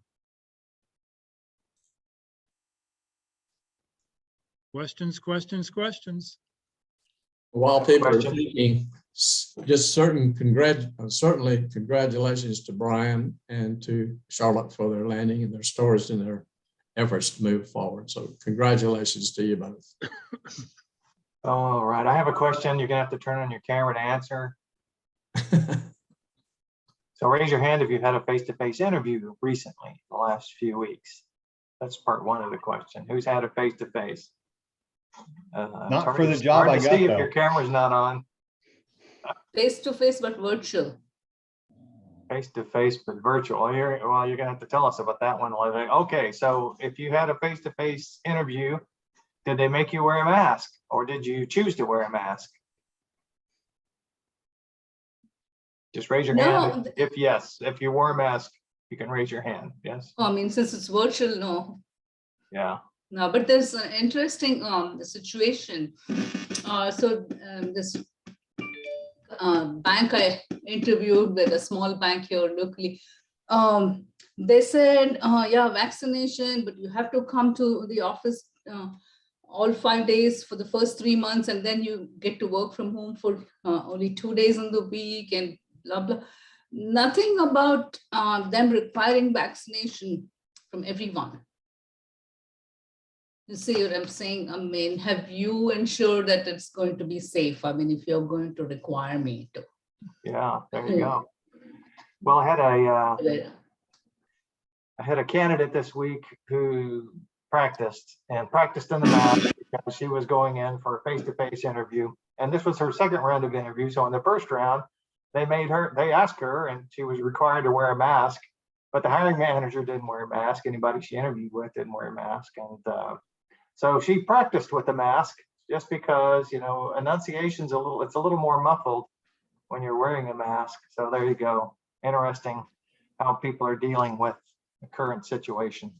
Questions, questions, questions. While people are thinking, just certainly congratulations to Brian and to Charlotte for their landing and their stories and their efforts to move forward. So congratulations to you both. All right, I have a question. You're gonna have to turn on your camera to answer. So raise your hand if you've had a face-to-face interview recently, the last few weeks. That's part one of the question. Who's had a face-to-face? Not for the job I got, see if though. your camera's not on. Face-to-face, but virtual. Face-to-face, but virtual. Well, you're gonna have to tell us about that one. Okay, so if you had a face-to-face interview, did they make you wear a mask, or did you choose to wear a mask? Just raise your hand if yes. If you wore a mask, you can raise your hand. Yes. Oh, I mean, since it's virtual, no. Yeah. No, but there's an interesting situation. This bank I interviewed with, a small bank here locally, they said, yeah, vaccination, but you have to come to the office all 5 days for the first 3 months, and then you get to work from home for only 2 days in the week and blah, blah. Nothing about them requiring vaccination from everyone. You see what I'm saying? I mean, have you ensured that it's going to be safe? I mean, if you're going to require me to. Yeah, there you go. Well, I had a candidate this week who practiced in the mask because she was going in for a face-to-face interview. And this was her second round of interview. So in the first round, they asked her, and she was required to wear a mask, but the hiring manager didn't wear a mask. Anybody she interviewed with didn't wear a mask. And so she practiced with the mask just because, enunciation's it's a little more muffled when you're wearing a mask. So there you go. Interesting how people are dealing with the current situation.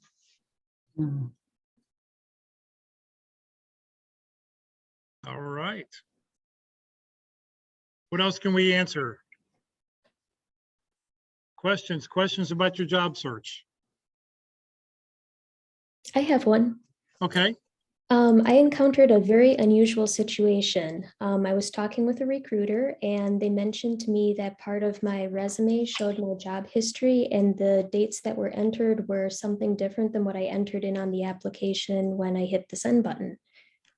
All right. What else can we answer? Questions about your job search? I have one. Okay. I encountered a very unusual situation. I was talking with a recruiter and they mentioned to me that part of my resume showed my job history and the dates that were entered were something different than what I entered in on the application when I hit the send button.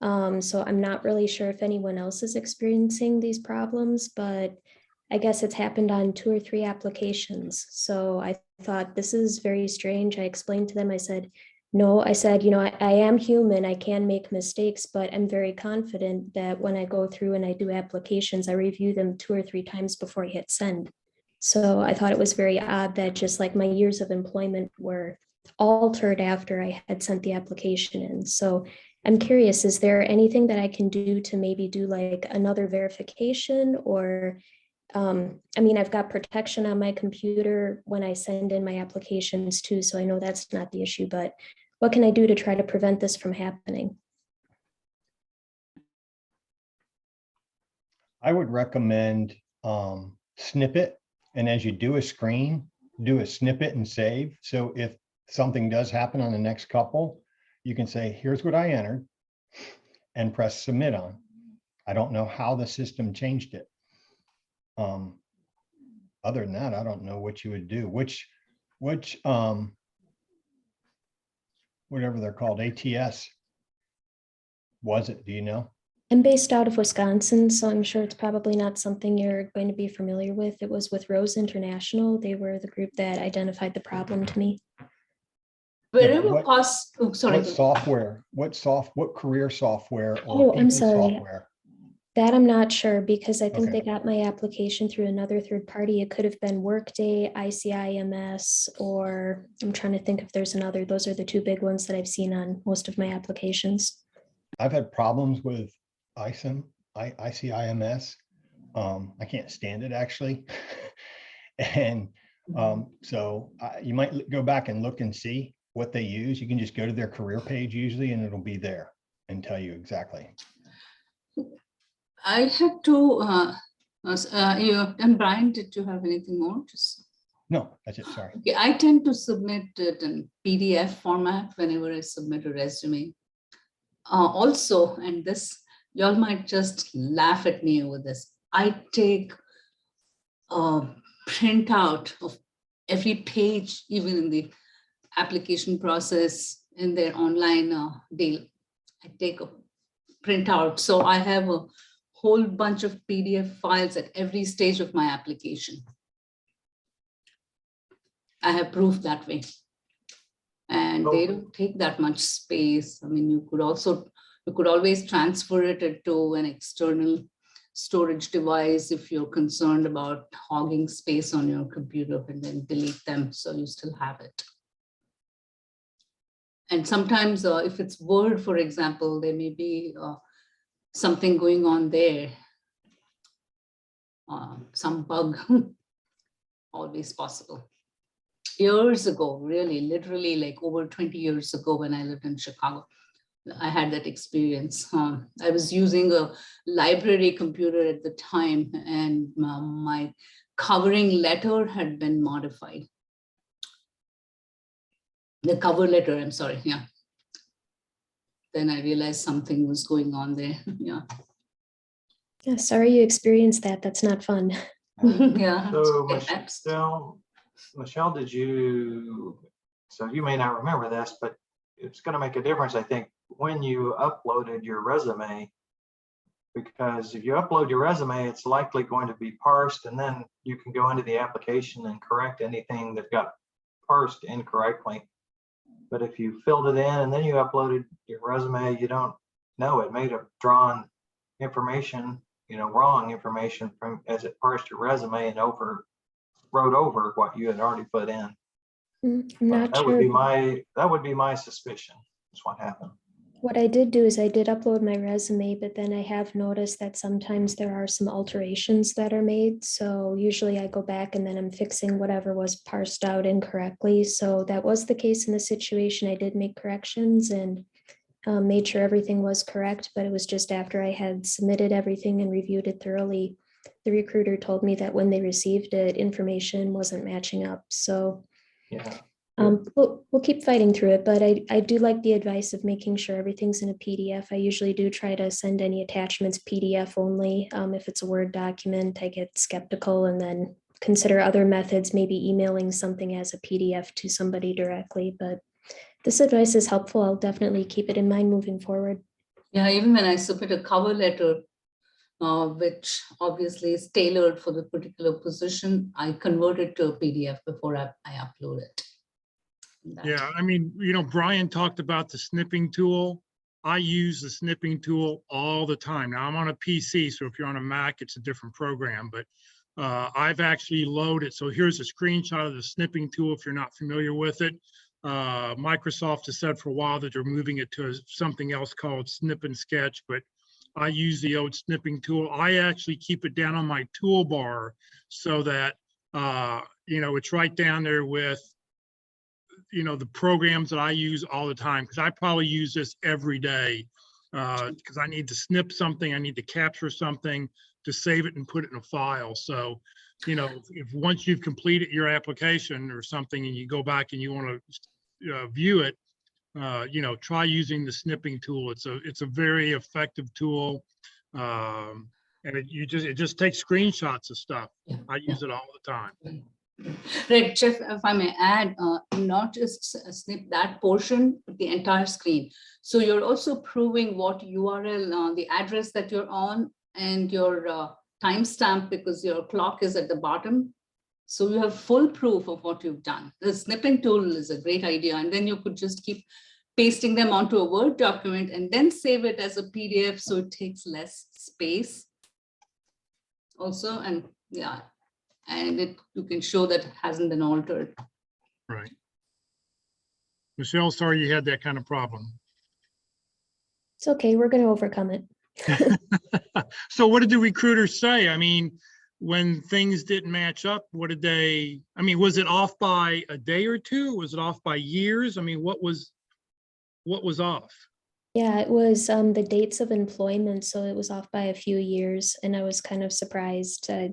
So I'm not really sure if anyone else is experiencing these problems, but I guess it's happened on 2 or 3 applications. So I thought this is very strange. I explained to them, I said, I am human, I can make mistakes, but I'm very confident that when I go through and I do applications, I review them 2 or 3 times before I hit send. So I thought it was very odd that just like my years of employment were altered after I had sent the application in. So I'm curious, is there anything that I can do to maybe do like another verification or I've got protection on my computer when I send in my applications too, so I know that's not the issue, but what can I do to try to prevent this from happening? I would recommend snippet. And as you do a screen, do a snippet and save. So if something does happen on the next couple, you can say, here's what I entered and press submit on. I don't know how the system changed it. Other than that, I don't know what you would do. Which whatever they're called, ATS was it? Do you know? I'm based out of Wisconsin, so I'm sure it's probably not something you're going to be familiar with. It was with Rose International. They were the group that identified the problem to me. Wherever what- possible, sorry. What software? What career software or Oh, I'm people sorry. software? That I'm not sure because I think Okay. they got my application through another third party. It could have been Workday, ICIMS, or I'm trying to think if there's another. Those are the 2 big ones that I've seen on most of my applications. I've had problems with ICIMS. I can't stand it actually. And so you might go back and look and see what they use. You can just go to their career page usually and it'll be there and tell you exactly. I had to, and Brian, did you have anything more? No, that's it, sorry. Okay, I tend to submit it in PDF format whenever I submit a resume. Also, and this, y'all might just laugh at me over this. I take a printout of every page, even in the application process in their online deal. I take a printout. So I have a whole bunch of PDF files at every stage of my application. I have proof that way. And they don't take that much space. I mean, you could always transfer it into an external storage device if you're concerned about hogging space on your computer, and then delete them so you still have it. And sometimes if it's Word, for example, there may be something going on there, some bug, always possible. Years ago, really, literally like over 20 years ago when I lived in Chicago, I had that experience. I was using a library computer at the time and my covering letter had been modified. The cover letter, I'm sorry, yeah. then I realized something was going on there. Yeah. Yeah, sorry you experienced that. That's not fun. Yeah. So Perhaps. Michelle, so you may not remember this, but it's going to make a difference, I think, when you uploaded your resume, because if you upload your resume, it's likely going to be parsed, and then you can go into the application and correct anything that got parsed incorrectly. But if you filled it in and then you uploaded your resume, you don't know, it may have drawn information, wrong information from as it parsed your resume and wrote over what you had already put in. I'm But not that would sure. be my suspicion. That's what happened. What I did do is I did upload my resume, but then I have noticed that sometimes there are some alterations that are made. So usually I go back and then I'm fixing whatever was parsed out incorrectly. So that was the case in the situation. I did make corrections and made sure everything was correct, but it was just after I had submitted everything and reviewed it thoroughly, the recruiter told me that when they received it, information wasn't matching up. So Yeah. we'll keep fighting through it, but I do like the advice of making sure everything's in a PDF. I usually do try to send any attachments PDF only. If it's a Word document, I get skeptical and then consider other methods, maybe emailing something as a PDF to somebody directly. But this advice is helpful. I'll definitely keep it in mind moving forward. Yeah, even when I submit a cover letter, which obviously is tailored for the particular position, I convert it to a PDF before I upload it. Yeah, I mean, Brian talked about the snipping tool. I use the snipping tool all the time. Now I'm on a PC, so if you're on a Mac, it's a different program, but I've actually loaded. So here's a screenshot of the snipping tool if you're not familiar with it. Microsoft has said for a while that they're moving it to something else called Snip and Sketch, but I use the old snipping tool. I actually keep it down on my toolbar so that, it's right down there with, the programs that I use all the time, because I probably use this every day because I need to snip something, I need to capture something to save it and put it in a file. So, if once you've completed your application or something and you go back and you want to view it, try using the snipping tool. It's a very effective tool. And it just takes screenshots of stuff. Yeah, I use it all the time. Right, Jeff, if I may add, not just snip that portion, but the entire screen. So you're also proving what URL, the address that you're on, and your timestamp, because your clock is at the bottom. So you have full proof of what you've done. The snipping tool is a great idea. And then you could just keep pasting them onto a Word document and then save it as a PDF, so it takes less space also. And yeah, and you can show that it hasn't been altered. Right. Michelle, sorry you had that kind of problem. It's okay. We're going to overcome it. So what did the recruiters say? I mean, when things didn't match up, was it off by a day or two? Was it off by years? I mean, what was off? Yeah, it was the dates of employment. So it was off by a few years and I was kind of surprised. I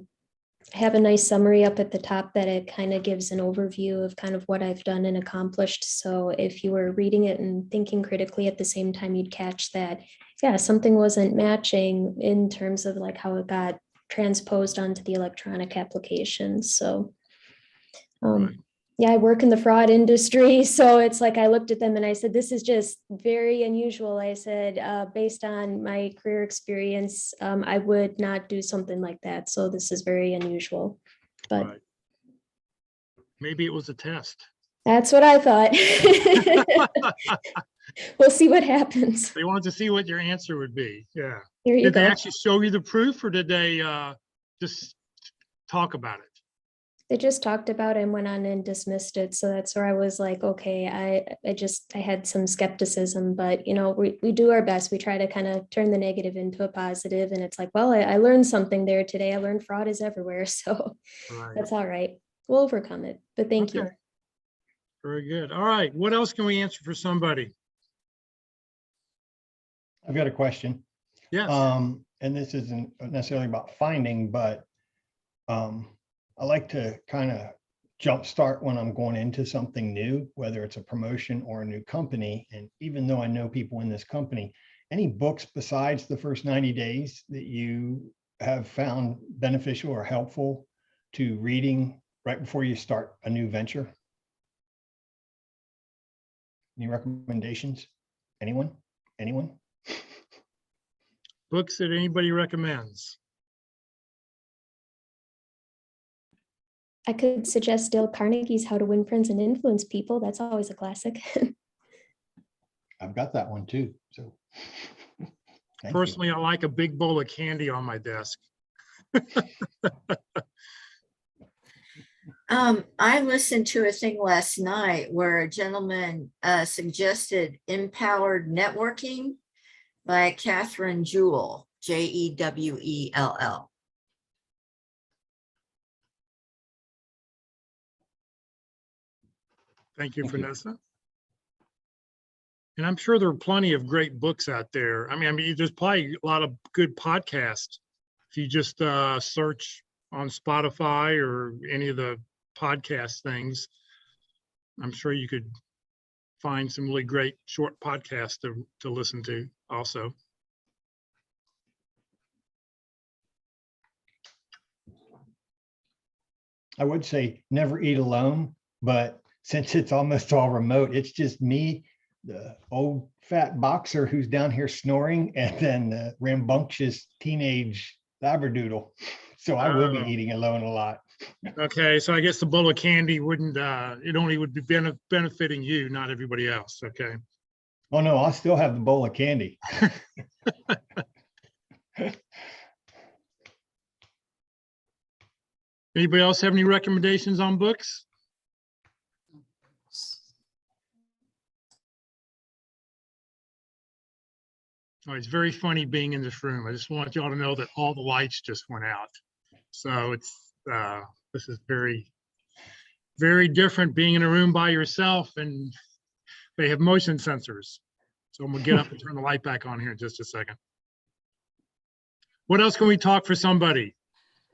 have a nice summary up at the top that it kind of gives an overview of kind of what I've done and accomplished. So if you were reading it and thinking critically at the same time, you'd catch that, yeah, something wasn't matching in terms of like how it got transposed onto the electronic application. So Right. yeah, I work in the fraud industry. So it's like I looked at them and I said, this is just very unusual. I said, based on my career experience, I would not do something like that. So this is very unusual. But Right. Maybe it was a test. that's what I thought. We'll see what happens. They wanted to see what your answer would be. Yeah. Here you Did go. they actually show you the proof, or did they just talk about it? They just talked about it and went on and dismissed it. So that's where I was like, okay, I had some skepticism, but we do our best. We try to kind of turn the negative into a positive. And it's like, well, I learned something there today. I learned fraud is everywhere. So Right. that's all right. We'll overcome it, but thank you. Very good. All right. What else can we answer for somebody? I've got a question. Yes. And this isn't necessarily about finding, but I like to kind of jumpstart when I'm going into something new, whether it's a promotion or a new company. And even though I know people in this company, any books besides the first 90 days that you have found beneficial or helpful to reading right before you start a new venture? Any recommendations? Anyone? Anyone? Books that anybody recommends? I could suggest Dale Carnegie's How to Win Friends and Influence People. That's always a classic. I've got that one too. So thank you. Personally, I like a big bowl of candy on my desk. I listened to a thing last night where a gentleman suggested Empowered Networking by Catherine Jewell, Jewell. Thank you, Thank you. Vanessa. And I'm sure there are plenty of great books out there. I mean, there's probably a lot of good podcasts. If you just search on Spotify or any of the podcast things, I'm sure you could find some really great short podcasts to listen to also. I would say never eat alone, but since it's almost all remote, it's just me, the old fat boxer who's down here snoring, and then the rambunctious teenage labradoodle. So I will be Oh. eating alone a lot. Okay, so I guess the bowl of candy wouldn't, it only would be benefiting you, not everybody else. Okay. Oh no, I'll still have the bowl of candy. Anybody else have any recommendations on books? Oh, it's very funny being in this room. I just want you all to know that all the lights just went out. So it's, this is very, very different being in a room by yourself, and they have motion sensors. So I'm gonna get up and turn the light back on here in just a second. What else can we talk for somebody?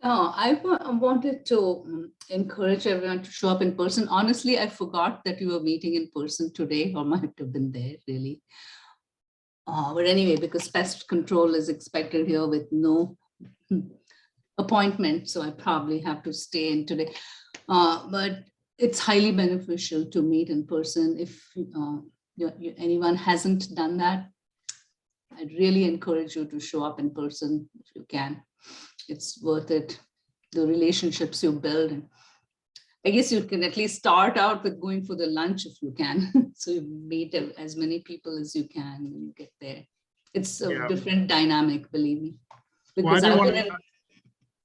Oh, I wanted to encourage everyone to show up in person. Honestly, I forgot that you were meeting in person today, or might have been there really. But anyway, because pest control is expected here with no appointment, so I probably have to stay in today. But it's highly beneficial to meet in person. If anyone hasn't done that, I'd really encourage you to show up in person if you can. It's worth it. The relationships you build. And I guess you can at least start out with going for the lunch if you can. So you meet as many people as you can when you get there. It's a Yeah. different dynamic, believe me. Well, Because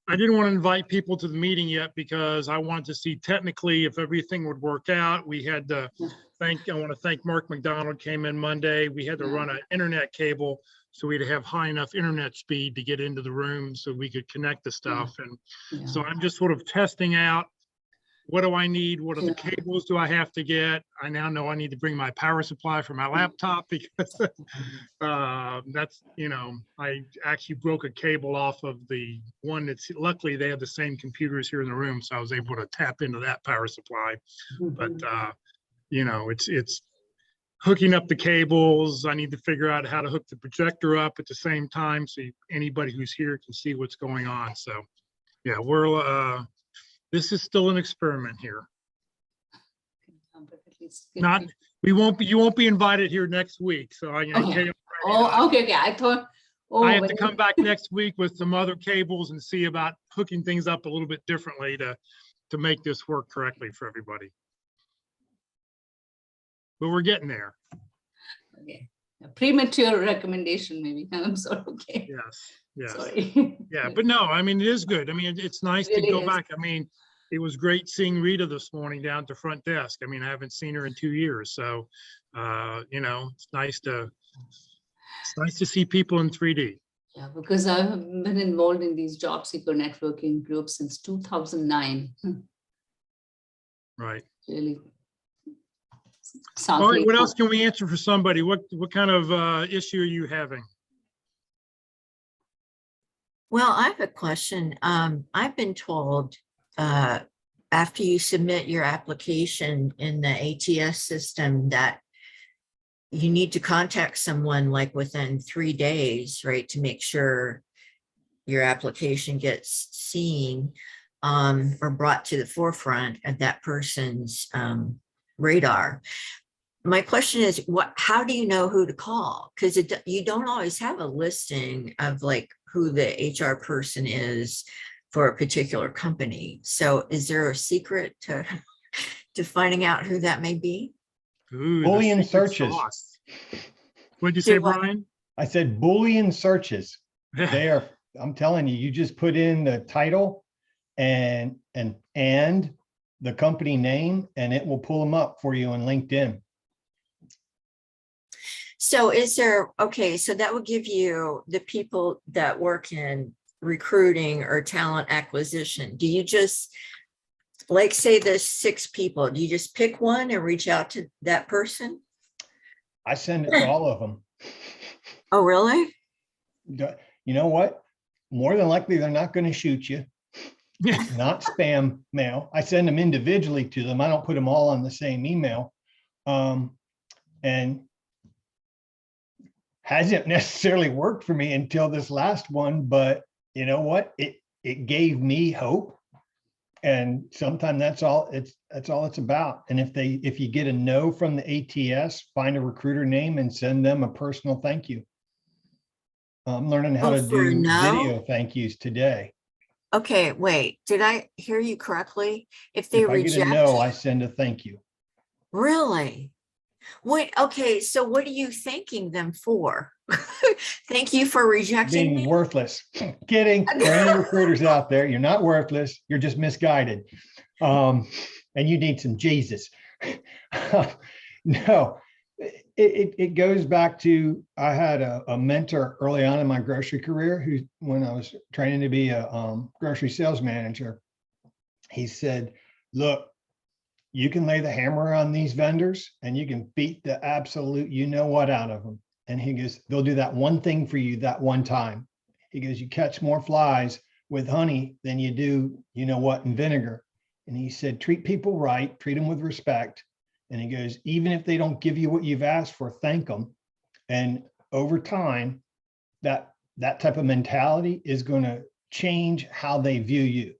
I didn't want to invite people to the meeting yet because I wanted to see technically if everything would work out. We had to I want to thank Mark McDonald came in Monday. We had to run an internet cable. So we'd have high enough internet speed to get into the room so we could connect the stuff. And so I'm just sort of testing out, what do I need? What are the cables do I have to get? I now know I need to bring my power supply for my laptop because that's, I actually broke a cable off of the one that's, luckily they have the same computers here in the room. So I was able to tap into that power supply. But, it's hooking up the cables. I need to figure out how to hook the projector up at the same time so anybody who's here can see what's going on. So yeah, this is still an experiment here. You won't be invited here next week. So I okay. I thought, I have to come back next week with some other cables and see about hooking things up a little bit differently to make this work correctly for everybody. But we're getting there. Okay. A premature recommendation, maybe. I'm sorry. Okay. Yes. Sorry. Yeah, but no, I mean, it is good. I mean, it's nice to go back. I mean, it was great seeing Rita this morning down at the front desk. I mean, I haven't seen her in 2 years. So, it's nice to see people in 3D. Yeah, because I've been involved in these job seeker networking groups since 2009. Right. Really. All right, what else can we answer for somebody? What kind of issue are you having? Well, I have a question. I've been told after you submit your application in the ATS system, that you need to contact someone like within 3 days, right, to make sure your application gets seen or brought to the forefront of that person's radar. My question is, how do you know who to call? Because you don't always have a listing of like who the HR person is for a particular company. So is there a secret to finding out who that may be? Ooh, the Boolean secret searches. sauce. What'd you say, Do what? Brian? I said Boolean searches. They are, I'm telling you, you just put in the title and the company name, and it will pull them up for you on LinkedIn. So is there, okay, so that would give you the people that work in recruiting or talent acquisition. Do you just, like, say there's 6 people, do you just pick one and reach out to that person? I send it to all of them. Oh, really? You know what? More than likely, they're not going to shoot you. It's not spam mail. I send them individually to them. I don't put them all on the same email. And hasn't necessarily worked for me until this last one, but you know what? It gave me hope. And sometimes that's all it's about. And if you get a no from the ATS, find a recruiter name and send them a personal thank you. I'm learning how to for a do no? video thank yous today. Okay, wait, did I hear you correctly? If they If I get a reject, no, I send a thank you. really? Wait, okay, so what are you thanking them for? Thank you for rejecting Being me? worthless. Kidding. For any recruiters out there, you're not worthless. You're just misguided. And you need some Jesus. No, it goes back to, I had a mentor early on in my grocery career who, when I was training to be a grocery sales manager, he said, look, you can lay the hammer on these vendors and you can beat the absolute you know what out of them. And he goes, they'll do that one thing for you that one time. He goes, you catch more flies with honey than you do, you know what, in vinegar. And he said, treat people right, treat them with respect. And he goes, even if they don't give you what you've asked for, thank them. And over time, that type of mentality is going to change how they view you.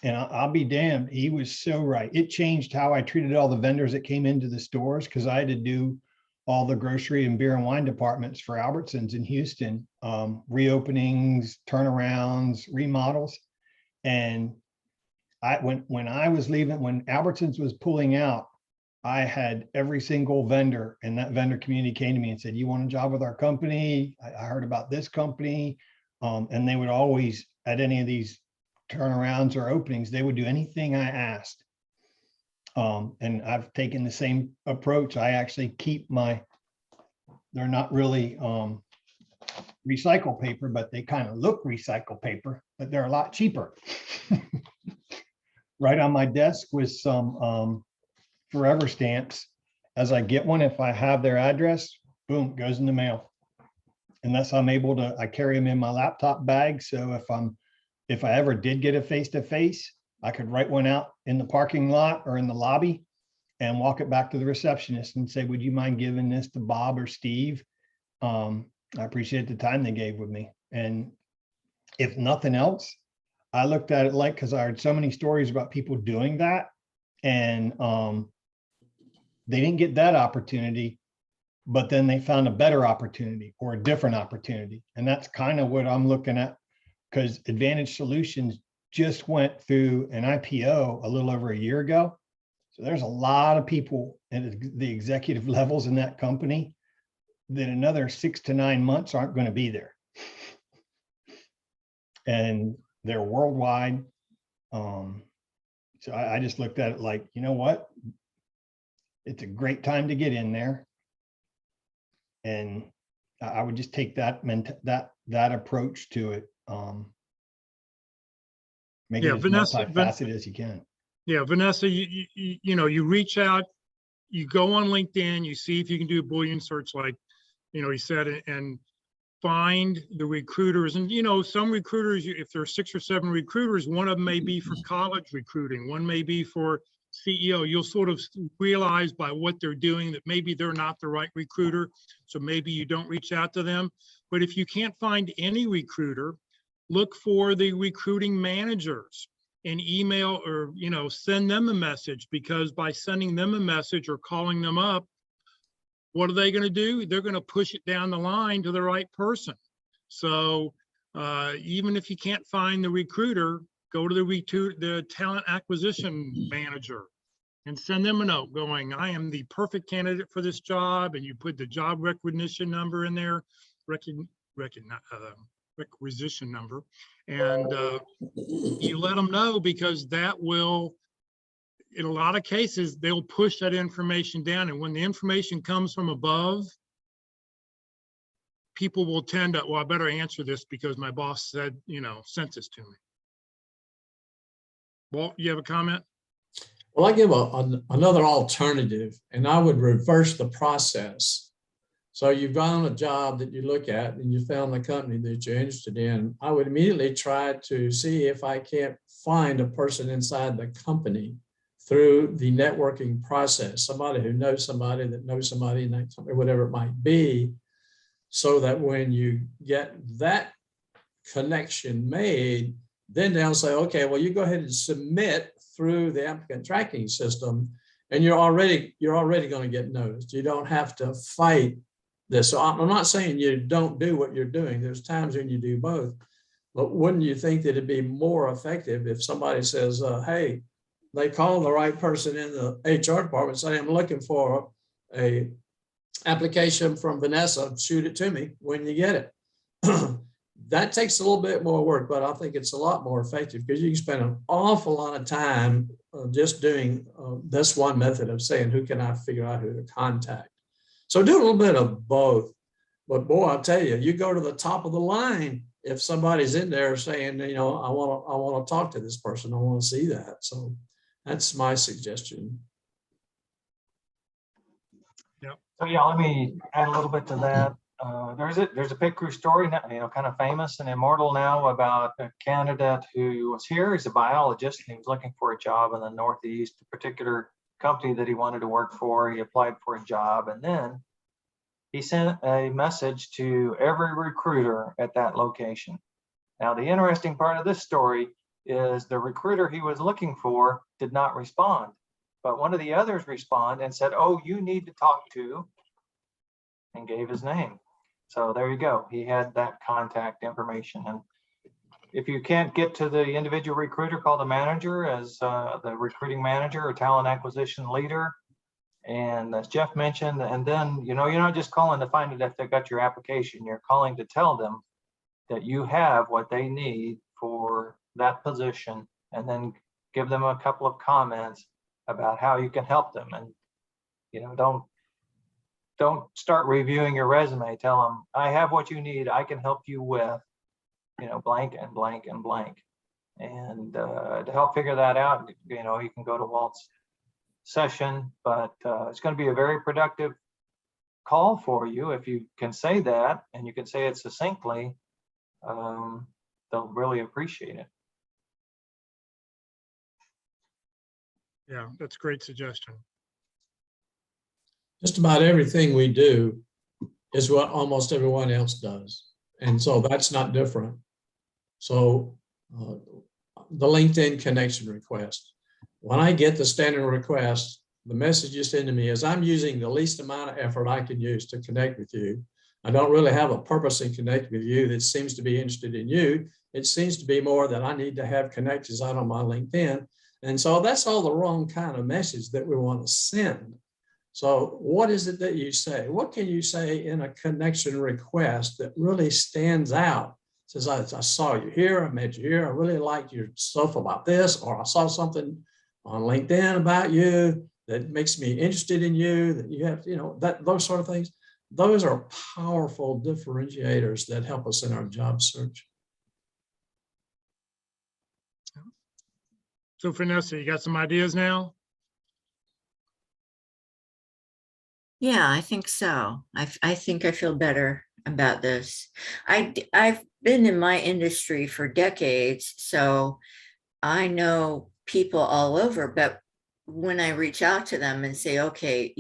And I'll be damned, he was so right. It changed how I treated all the vendors that came into the stores, because I had to do all the grocery and beer and wine departments for Albertsons in Houston, reopenings, turnarounds, remodels. And when I was leaving, when Albertsons was pulling out, I had every single vendor in that vendor community came to me and said, you want a job with our company? I heard about this company. And they would always, at any of these turnarounds or openings, they would do anything I asked. And I've taken the same approach. I actually keep they're not really recycled paper, but they kind of look recycled paper, but they're a lot cheaper. Right on my desk with some forever stamps. As I get one, if I have their address, boom, goes in the mail. Unless I'm able to, I carry them in my laptop bag. So if I ever did get a face-to-face, I could write one out in the parking lot or in the lobby and walk it back to the receptionist and say, would you mind giving this to Bob or Steve? I appreciate the time they gave with me. And if nothing else, I looked at it like, because I heard so many stories about people doing that, and they didn't get that opportunity, but then they found a better opportunity or a different opportunity. And that's kind of what I'm looking at, because Advantage Solutions just went through an IPO a little over a year ago. So there's a lot of people at the executive levels in that company that another 6 to 9 months aren't going to be there. And they're worldwide. So I just looked at it like, you know what? It's a great time to get in there. And I would just take that approach to it. Make it as multifaceted as you can. Yeah, Vanessa, you reach out, you go on LinkedIn, you see if you can do a Boolean search, like, you said, and find the recruiters. And, you know, some recruiters, if there are 6 or 7 recruiters, one of them may be for college recruiting, one may be for CEO. You'll sort of realize by what they're doing that maybe they're not the right recruiter. So maybe you don't reach out to them. But if you can't find any recruiter, look for the recruiting managers and email or, you know, send them a message, because by sending them a message or calling them up, what are they going to do? They're going to push it down the line to the right person. So even if you can't find the recruiter, go to the talent acquisition manager and send them a note going, I am the perfect candidate for this job. And you put the job requisition number in there, requisition number, and you let them know, because that will, in a lot of cases, they'll push that information down. And when the information comes from above, people will tend to, well, I better answer this because my boss said, you know, sent this to me. Walt, you have a comment? Well, I give another alternative, and I would reverse the process. So you've got on a job that you look at and you found the company that you're interested in. I would immediately try to see if I can't find a person inside the company through the networking process, somebody who knows somebody that knows somebody in that company, whatever it might be, so that when you get that connection made, then they'll say, okay, well, you go ahead and submit through the applicant tracking system, and you're already going to get noticed. You don't have to fight this. So I'm not saying you don't do what you're doing. There's times when you do both, but wouldn't you think that it'd be more effective if somebody says, hey, they call the right person in the HR department, say, I'm looking for a application from Vanessa, shoot it to me when you get it. That takes a little bit more work, but I think it's a lot more effective, because you can spend an awful lot of time just doing this one method of saying, who can I figure out who to contact? So do a little bit of both. But boy, I'll tell you, you go to the top of the line if somebody's in there saying, you know, I want to talk to this person. I want to see that. So that's my suggestion. So yeah, let me add a little bit to that. There's a pit crew story now, you know, kind of famous and immortal now, about a candidate who was here. He's a biologist and he was looking for a job in the Northeast, a particular company that he wanted to work for. He applied for a job, and then he sent a message to every recruiter at that location. Now, the interesting part of this story is the recruiter he was looking for did not respond, but one of the others responded and said, oh, you need to talk to, and gave his name. So there you go. He had that contact information. And if you can't get to the individual recruiter, call the manager as the recruiting manager or talent acquisition leader. And as Jeff mentioned, and then, you know, you're not just calling to find out if they got your application, you're calling to tell them that you have what they need for that position, and then give them a couple of comments about how you can help them. And, you know, don't start reviewing your resume. Tell them, I have what you need. I can help you with, you know, blank and blank and blank. And to help figure that out, you know, you can go to Walt's session, but it's going to be a very productive call for you if you can say that, and you can say it succinctly. They'll really appreciate it. Yeah, that's a great suggestion. Just about everything we do is what almost everyone else does. And so that's not different. So the LinkedIn connection request, when I get the standard request, the message you send to me is, I'm using the least amount of effort I can use to connect with you. I don't really have a purpose in connecting with you that seems to be interested in you. It seems to be more that I need to have connections out on my LinkedIn. And so that's all the wrong kind of message that we want to send. So what is it that you say? What can you say in a connection request that really stands out? Says, I saw you here, I met you here, I really liked your stuff about this, or I saw something on LinkedIn about you that makes me interested in you, that you have, you know, that those sort of things. Those are powerful differentiators that help us in our job search. So Vanessa, you got some ideas now? Yeah, I think so. I think I feel better about this. I've been in my industry for decades, so I know people all over, but when I reach out to them and say, okay,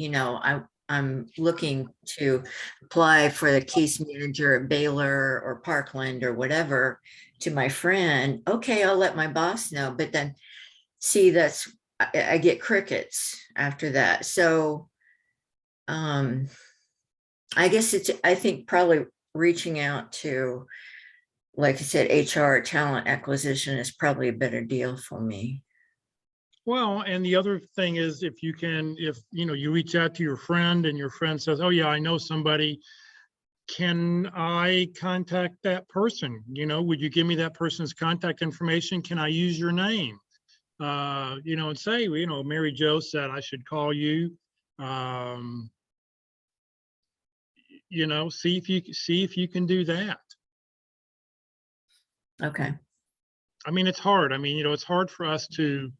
I'm looking to apply for the case manager at Baylor or Parkland or whatever to my friend, okay, I'll let my boss know. But then see, I get crickets after that. So I guess I think probably reaching out to, like I said, HR talent acquisition is probably a better deal for me. Well, and the other thing is if you reach out to your friend and your friend says, oh yeah, I know somebody, can I contact that person? Would you give me that person's contact information? Can I use your name? And say, Mary Jo said I should call you. See if you can do that. Okay. I mean, it's hard. I mean, it's hard for us to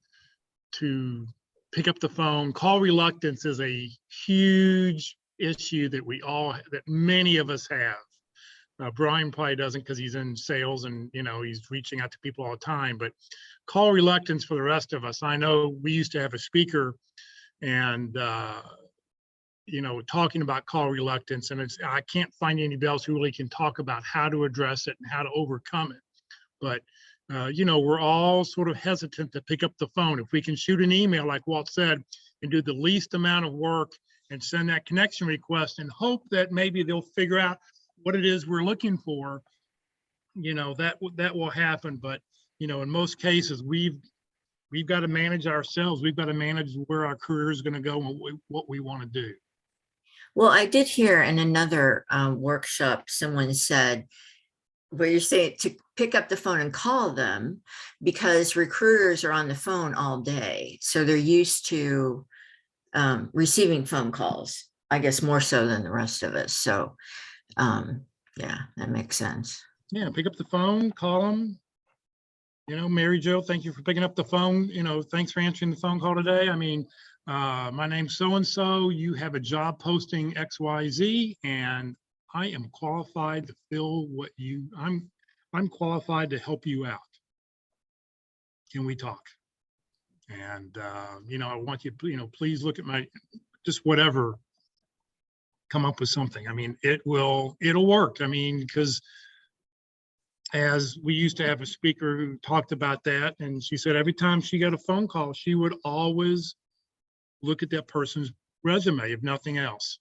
pick up the phone. Call reluctance is a huge issue that many of us have. Brian probably doesn't because he's in sales and, he's reaching out to people all the time, but call reluctance for the rest of us. I know we used to have a speaker and, talking about call reluctance, and I can't find anybody else who really can talk about how to address it and how to overcome it. But, we're all sort of hesitant to pick up the phone. If we can shoot an email, like Walt said, and do the least amount of work and send that connection request and hope that maybe they'll figure out what it is we're looking for, that will happen. But, in most cases, we've got to manage ourselves. We've got to manage where our career is going to go and what we want to do. Well, I did hear in another workshop, someone said, where you're saying to pick up the phone and call them because recruiters are on the phone all day. So they're used to receiving phone calls, I guess more so than the rest of us. So yeah, that makes sense. Yeah, pick up the phone, call them. Mary Jo, thank you for picking up the phone. Thanks for answering the phone call today. I mean, my name's so-and-so, you have a job posting XYZ, and I am qualified to fill I'm qualified to help you out. Can we talk? And, I want you, please look at just whatever, come up with something. I mean, it'll work. I mean, because as we used to have a speaker who talked about that, and she said every time she got a phone call, she would always look at that person's resume, if nothing else.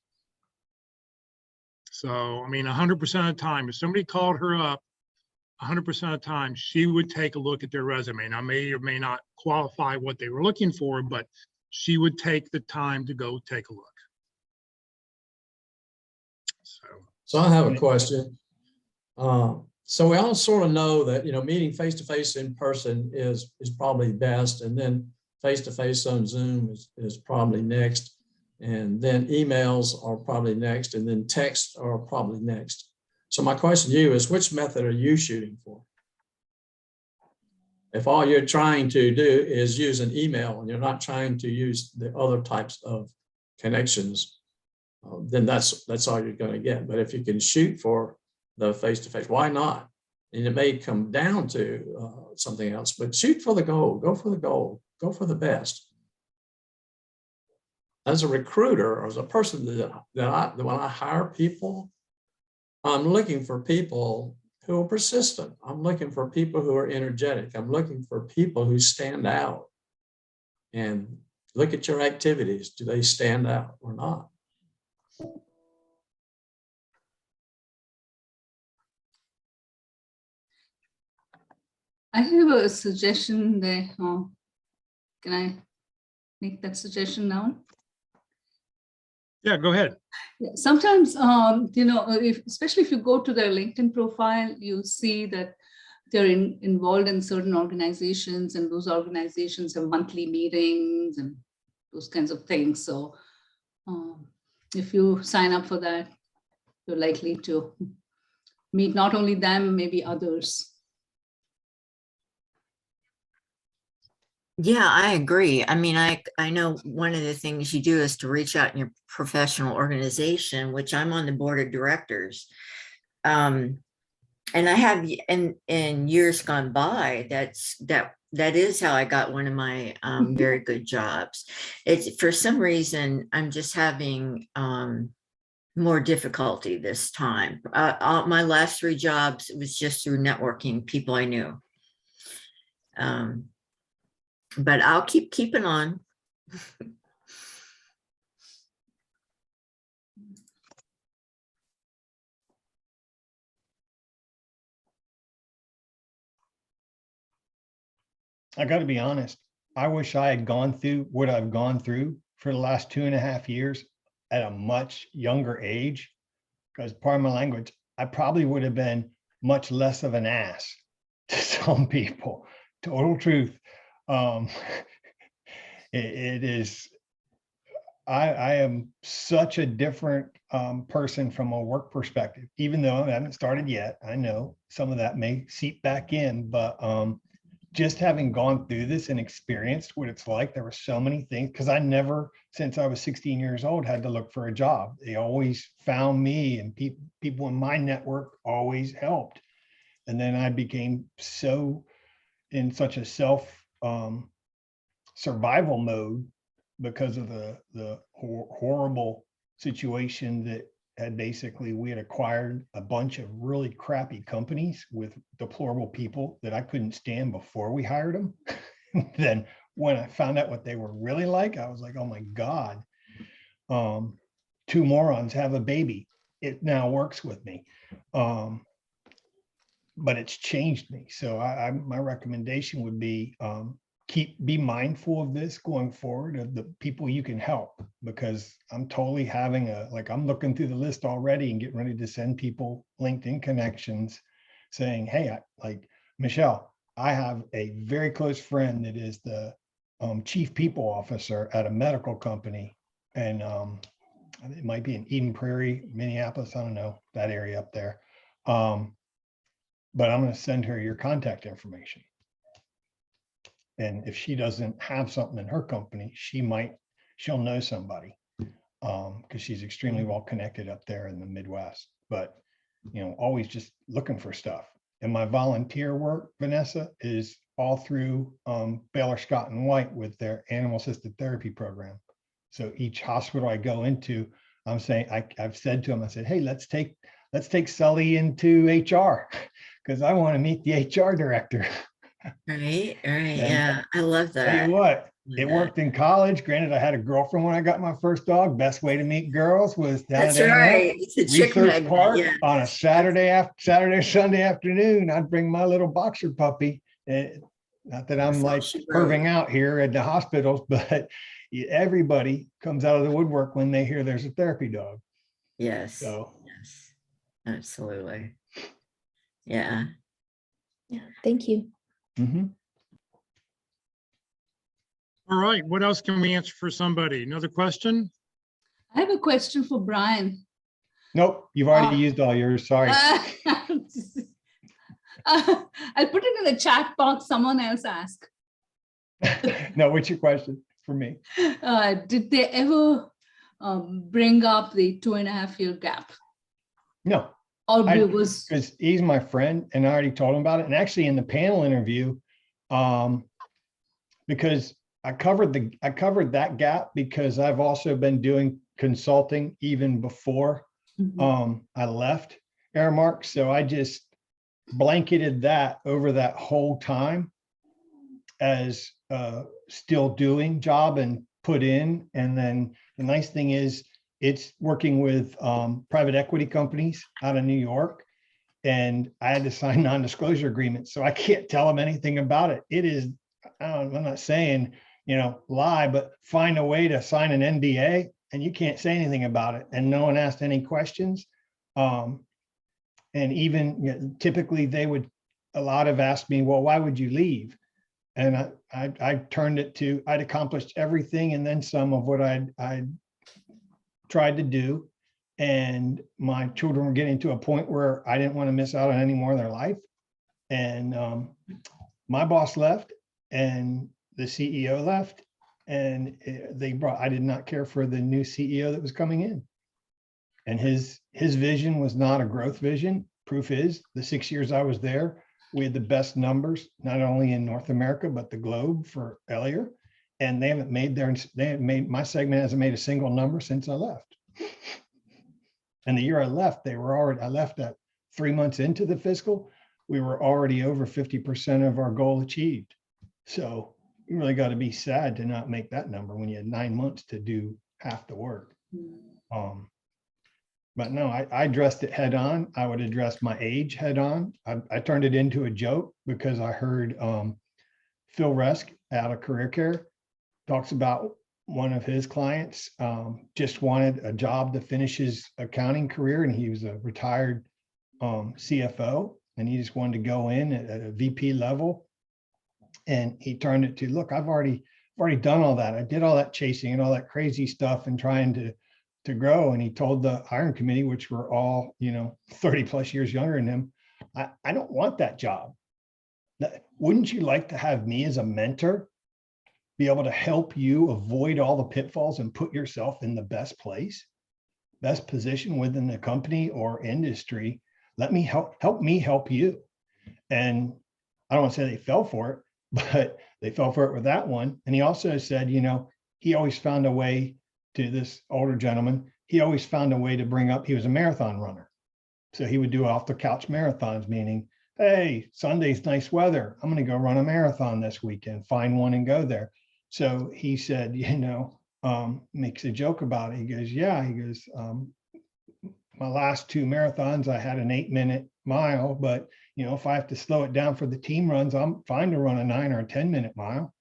So, I mean, 100% of the time, if somebody called her up, 100% of the time, she would take a look at their resume. Now, may or may not qualify what they were looking for, but she would take the time to go take a look. So I have a question. So we all sort of know that, meeting face-to-face in person is probably best, and then face-to-face on Zoom is probably next, and then emails are probably next, and then text are probably next. So my question to you is, which method are you shooting for? If all you're trying to do is use an email and you're not trying to use the other types of connections, then that's all you're going to get. But if you can shoot for the face-to-face, why not? And it may come down to something else, but shoot for the goal, go for the goal, go for the best. As a recruiter or as a person that when I hire people, I'm looking for people who are persistent. I'm looking for people who are energetic. I'm looking for people who stand out. And look at your activities. Do they stand out or not? I have a suggestion there. Can I make that suggestion now? Yeah, go ahead. Yeah, sometimes, especially if you go to their LinkedIn profile, you see that they're involved in certain organizations, and those organizations have monthly meetings and those kinds of things. So if you sign up for that, you're likely to meet not only them, maybe others. Yeah, I agree. I mean, I know one of the things you do is to reach out in your professional organization, which I'm on the board of directors. And I have in years gone by, that is how I got one of my very good jobs. It's for some reason I'm just having more difficulty this time. My last 3 jobs, it was just through networking, people I knew. But I'll keep keeping on. I got to be honest. I wish I had gone through what I've gone through for the last 2.5 years at a much younger age, because pardon my language, I probably would have been much less of an ass to some people. Total truth. It is. I am such a different person from a work perspective, even though I haven't started yet. I know some of that may seep back in, but just having gone through this and experienced what it's like, there were so many things, because I never, since I was 16 years old, had to look for a job. They always found me, and people in my network always helped. And then I became so in such a survival mode because of the horrible situation that had basically, we had acquired a bunch of really crappy companies with deplorable people that I couldn't stand before we hired them. Then when I found out what they were really like, I was like, oh my God, 2 morons have a baby. It now works with me. But it's changed me. So my recommendation would be be mindful of this going forward, of the people you can help, because I'm totally having I'm looking through the list already and getting ready to send people LinkedIn connections saying, hey, like Michelle, I have a very close friend that is the chief people officer at a medical company. And it might be in Eden Prairie, Minneapolis, I don't know, that area up there. But I'm going to send her your contact information. And if she doesn't have something in her company, she'll know somebody, because she's extremely well connected up there in the Midwest. But, always just looking for stuff. And my volunteer work, Vanessa, is all through Baylor Scott and White with their animal assisted therapy program. So each hospital I go into, I'm saying, I've said to them, I said, hey, let's take Sully into HR, because I want to meet the HR director. Right. Yeah, I love that. Tell you what, it worked in college. Granted, I had a girlfriend when I got my first dog. Best way to meet girls was down That's at right. It's a chick Research magnet, Park yeah. on a Saturday or Sunday afternoon. I'd bring my little boxer puppy. Not that I'm like perving out here at the hospitals, but everybody comes out of the woodwork when they hear there's a therapy dog. Yes. So yes, absolutely. Yeah. Yeah, thank you. Mhm. All right, what else can we answer for somebody? Another question? I have a question for Brian. Nope, you've already used all yours. Sorry. I'll put it in the chat box. Someone else ask. No, what's your question for me? Did they ever bring up the 2.5-year gap? No. Or was Because he's my friend and I already told him about it. And actually in the panel interview, because I covered that gap, because I've also been doing consulting even before I left Aramark. So I just blanketed that over that whole time as still doing job and put in. And then the nice thing is, it's working with private equity companies out of New York. And I had to sign non-disclosure agreements. So I can't tell them anything about it. It is, I'm not saying, lie, but find a way to sign an NDA and you can't say anything about it. And no one asked any questions. And even typically a lot have asked me, well, why would you leave? And I turned it to, I'd accomplished everything and then some of what I'd tried to do. And my children were getting to a point where I didn't want to miss out on any more of their life. And my boss left and the CEO left, and I did not care for the new CEO that was coming in. And his vision was not a growth vision. Proof is the 6 years I was there, we had the best numbers, not only in North America, but the globe for Ellier. And they haven't made my segment hasn't made a single number since I left. And the year I left, I left at 3 months into the fiscal, we were already over 50% of our goal achieved. So you really got to be sad to not make that number when you had 9 months to do half the work. But no, I addressed it head on. I would address my age head on. I turned it into a joke because I heard Phil Resk out of Career Care talks about one of his clients just wanted a job to finish his accounting career, and he was a retired CFO, and he just wanted to go in at a VP level. And he turned it to, look, I've already done all that. I did all that chasing and all that crazy stuff and trying to grow. And he told the hiring committee, which were all, 30 plus years younger than him, I don't want that job. Wouldn't you like to have me as a mentor, be able to help you avoid all the pitfalls and put yourself in the best place, best position within the company or industry? Let me help me help you. And I don't want to say they fell for it, but they fell for it with that one. And he also said, he always found a way to, this older gentleman, he always found a way to bring up, he was a marathon runner. So he would do off the couch marathons, meaning, hey, Sunday's nice weather. I'm going to go run a marathon this weekend, find one and go there. So he said, makes a joke about it. He goes, yeah, my last 2 marathons, I had an 8-minute mile, but if I have to slow it down for the team runs, I'm fine to run a 9 or a 10-minute mile.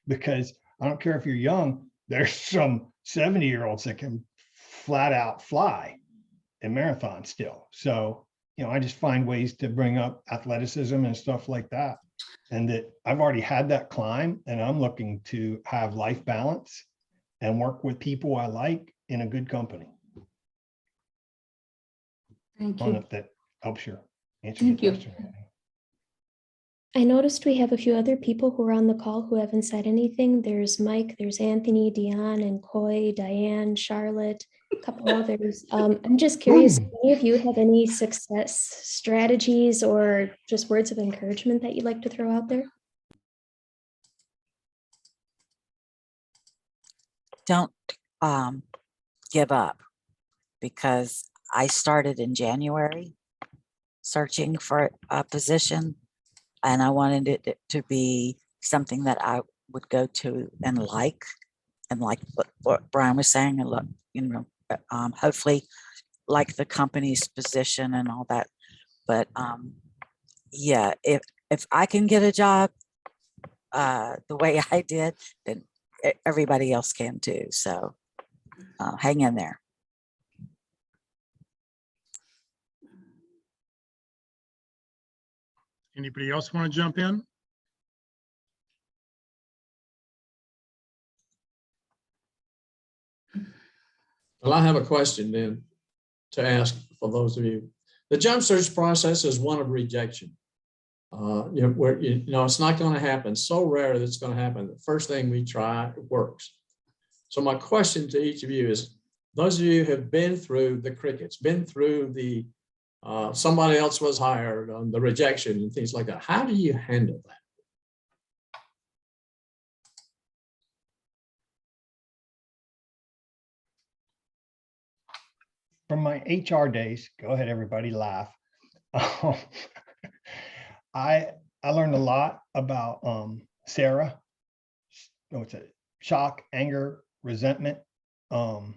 Because I don't care if you're young, there's some 70-year-olds that can flat out fly in marathons still. So, I just find ways to bring up athleticism and stuff like that. And that I've already had that climb, and I'm looking to have life balance and work with people I like in a good company. Thank I don't know you. if that helps you answer your question. I noticed we have a few other people who are on the call who haven't said anything. There's Mike, there's Anthony, Dion, and Coy, Diane, Charlotte, a couple others. I'm just curious, if any of you have any success strategies or just words of encouragement that you'd like to throw out there? Don't give up, because I started in January searching for a position, and I wanted it to be something that I would go to and like what Brian was saying, and look, hopefully like the company's position and all that. But yeah, if I can get a job the way I did, then everybody else can too. So hang in there. Anybody else want to jump in? Well, I have a question then to ask for those of you. The job search process is one of rejection. It's not going to happen. So rare that it's going to happen. The first thing we try, it works. So my question to each of you is, those of you who have been through the crickets, been through the somebody else was hired on the rejection and things like that, how do you handle that? From my HR days, go ahead, everybody laugh. I learned a lot about Sarah. What's it? Shock, anger, resentment, and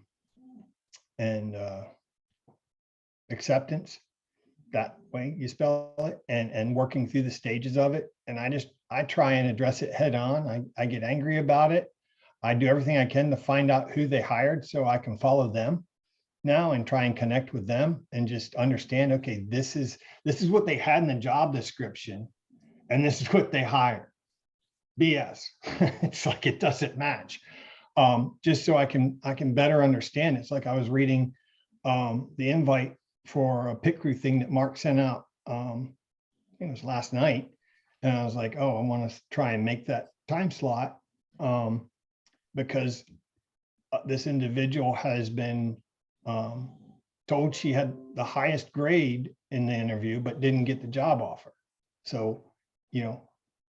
acceptance. That way you spell it, and working through the stages of it. And I try and address it head on. I get angry about it. I do everything I can to find out who they hired so I can follow them now and try and connect with them and just understand, okay, this is what they had in the job description, and this is what they hired. BS. It's like it doesn't match. Just so I can better understand. It's like I was reading the invite for a pit crew thing that Mark sent out. I think it was last night, and I was like, oh, I want to try and make that time slot because this individual has been told she had the highest grade in the interview, but didn't get the job offer. So,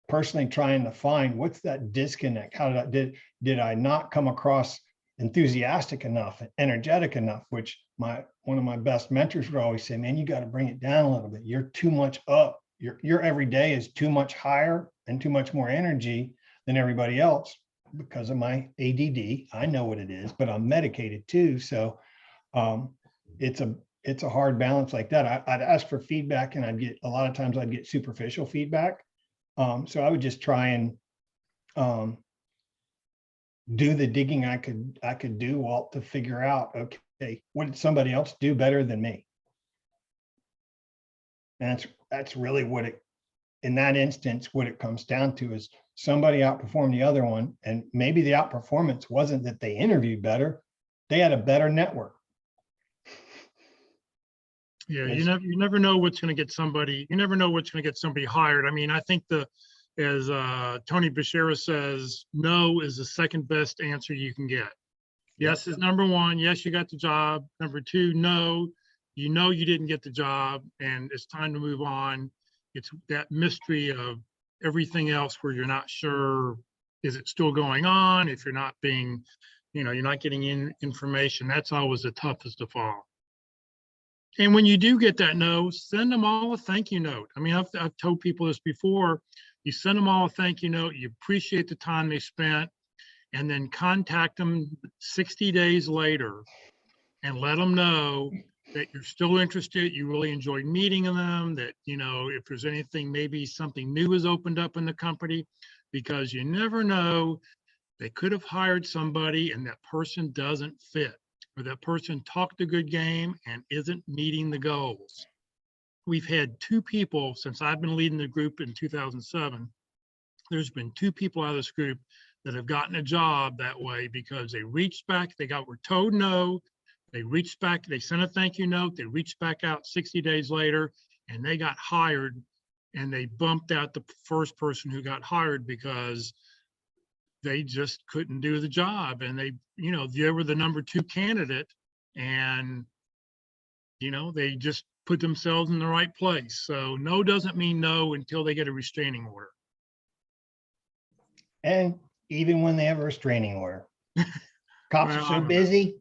personally trying to find what's that disconnect? Did I not come across enthusiastic enough, energetic enough, which one of my best mentors would always say, man, you got to bring it down a little bit. You're too much up. Your every day is too much higher and too much more energy than everybody else because of my ADD. I know what it is, but I'm medicated too. So it's a hard balance like that. I'd ask for feedback and a lot of times I'd get superficial feedback. So I would just try and do the digging I could do, Walt, to figure out, okay, what did somebody else do better than me? And that's really in that instance, what it comes down to is somebody outperformed the other one. And maybe the outperformance wasn't that they interviewed better, they had a better network. Yeah, you never know what's going to get somebody. You never know what's going to get somebody hired. I mean, I think as Tony Bashara says, no is the second best answer you can get. Yes is number one. Yes, you got the job. Number two, no, you didn't get the job, and it's time to move on. It's that mystery of everything else where you're not sure, is it still going on? If you're not being, you're not getting in information, that's always the toughest of all. And when you do get that no, send them all a thank you note. I mean, I've told people this before. You send them all a thank you note. You appreciate the time they spent, and then contact them 60 days later and let them know that you're still interested. You really enjoyed meeting them, that, if there's anything, maybe something new has opened up in the company, because you never know, they could have hired somebody and that person doesn't fit, or that person talked a good game and isn't meeting the goals. We've had 2 people since I've been leading the group in 2007. There's been 2 people out of this group that have gotten a job that way because they reached back, were told no, they reached back, they sent a thank you note, they reached back out 60 days later, and they got hired, and they bumped out the first person who got hired because they just couldn't do the job. And they were the number 2 candidate, and, they just put themselves in the right place. So no doesn't mean no until they get a restraining order. And even when they have a restraining order, cops Well, are so busy.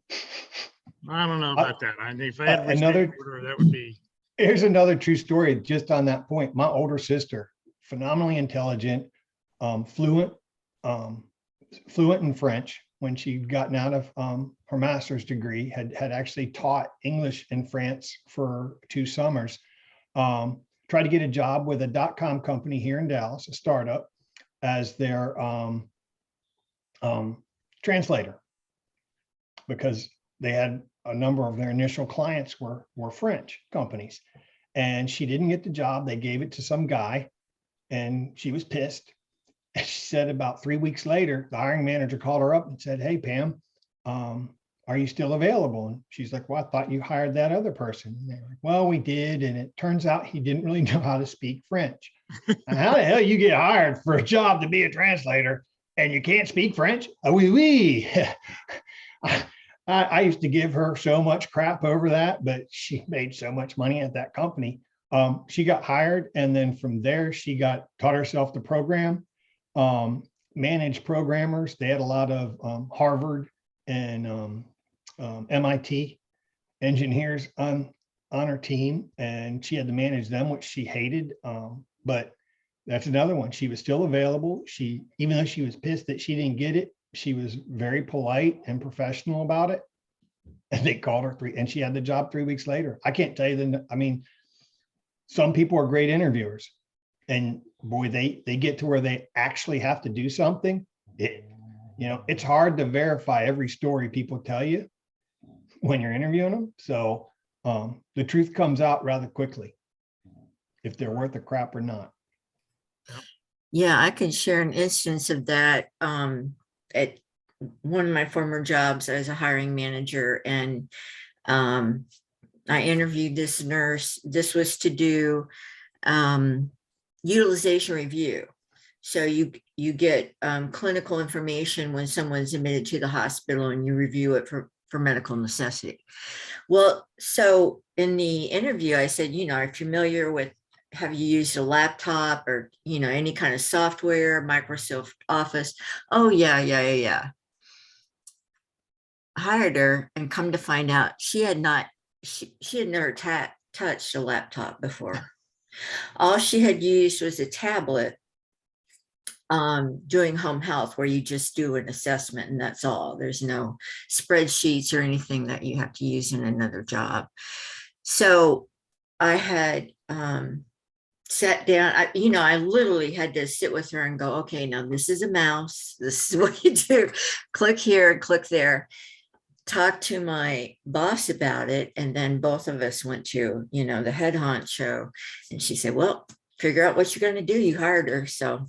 I don't know about that. I think if I had a another restraining order, that would be. Here's another true story just on that point. My older sister, phenomenally intelligent, fluent in French. When she'd gotten out of her master's degree, had actually taught English in France for 2 summers. Tried to get a job with a .com company here in Dallas, a startup, as their translator, because they had a number of their initial clients were French companies. And she didn't get the job. They gave it to some guy, and she was pissed. And she said about 3 weeks later, the hiring manager called her up and said, "Hey, Pam, are you still available?" And she's like, "Well, I thought you hired that other person." And they were like, "Well, we did." And it turns out he didn't really know how to speak French. And how the hell you get hired for a job to be a translator and you can't speak French? Oh, oui, oui. I used to give her so much crap over that, but she made so much money at that company. She got hired, and then from there, she taught herself to program, managed programmers. They had a lot of Harvard and MIT engineers on her team, and she had to manage them, which she hated. But that's another one. She was still available. Even though she was pissed that she didn't get it, she was very polite and professional about it. And they called her and she had the job 3 weeks later. I can't tell you some people are great interviewers, and boy, they get to where they actually have to do something. It's hard to verify every story people tell you when you're interviewing them. So the truth comes out rather quickly if they're worth a crap or not. Yeah, I can share an instance of that. At one of my former jobs as a hiring manager, and I interviewed this nurse. This was to do utilization review. So you get clinical information when someone's admitted to the hospital, and you review it for medical necessity. Well, so in the interview, I said, you know, are you familiar with, have you used a laptop or, you know, any kind of software, Microsoft Office? Oh, yeah. Hired her, and come to find out she had never touched a laptop before. All she had used was a tablet doing home health, where you just do an assessment and that's all. There's no spreadsheets or anything that you have to use in another job. So I had sat down, I literally had to sit with her and go, okay, now this is a mouse. This is what you do. Click here and click there. Talk to my boss about it. And then both of us went to, the head honcho, and she said, well, figure out what you're going to do. You hired her. So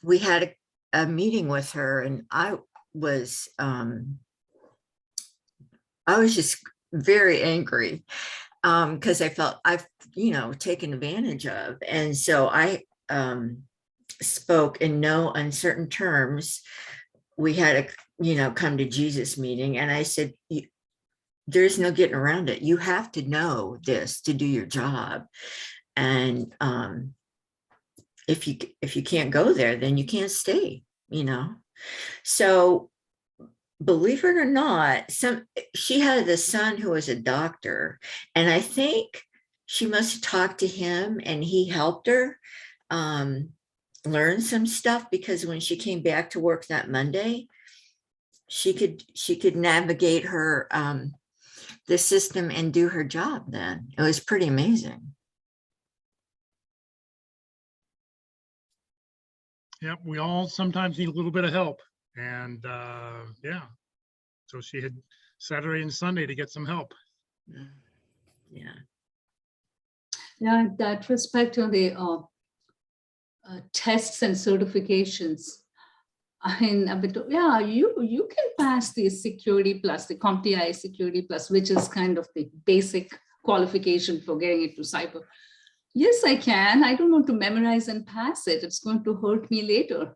we had a meeting with her, and I was just very angry because I felt I've, taken advantage of. And so I spoke in no uncertain terms. We had a, come to Jesus meeting, and I said, there's no getting around it. You have to know this to do your job. And if you can't go there, then you can't stay, So believe it or not, she had a son who was a doctor, and I think she must have talked to him and he helped her learn some stuff, because when she came back to work that Monday, she could navigate her the system and do her job. Then it was pretty amazing. Yep, we all sometimes need a little bit of help. And yeah, so she had Saturday and Sunday to get some help. Yeah. Now, in that respect, on the tests and certifications, I mean, you can pass the Security Plus, the CompTIA Security Plus, which is kind of the basic qualification for getting into cyber. Yes, I can. I don't want to memorize and pass it. It's going to hurt me later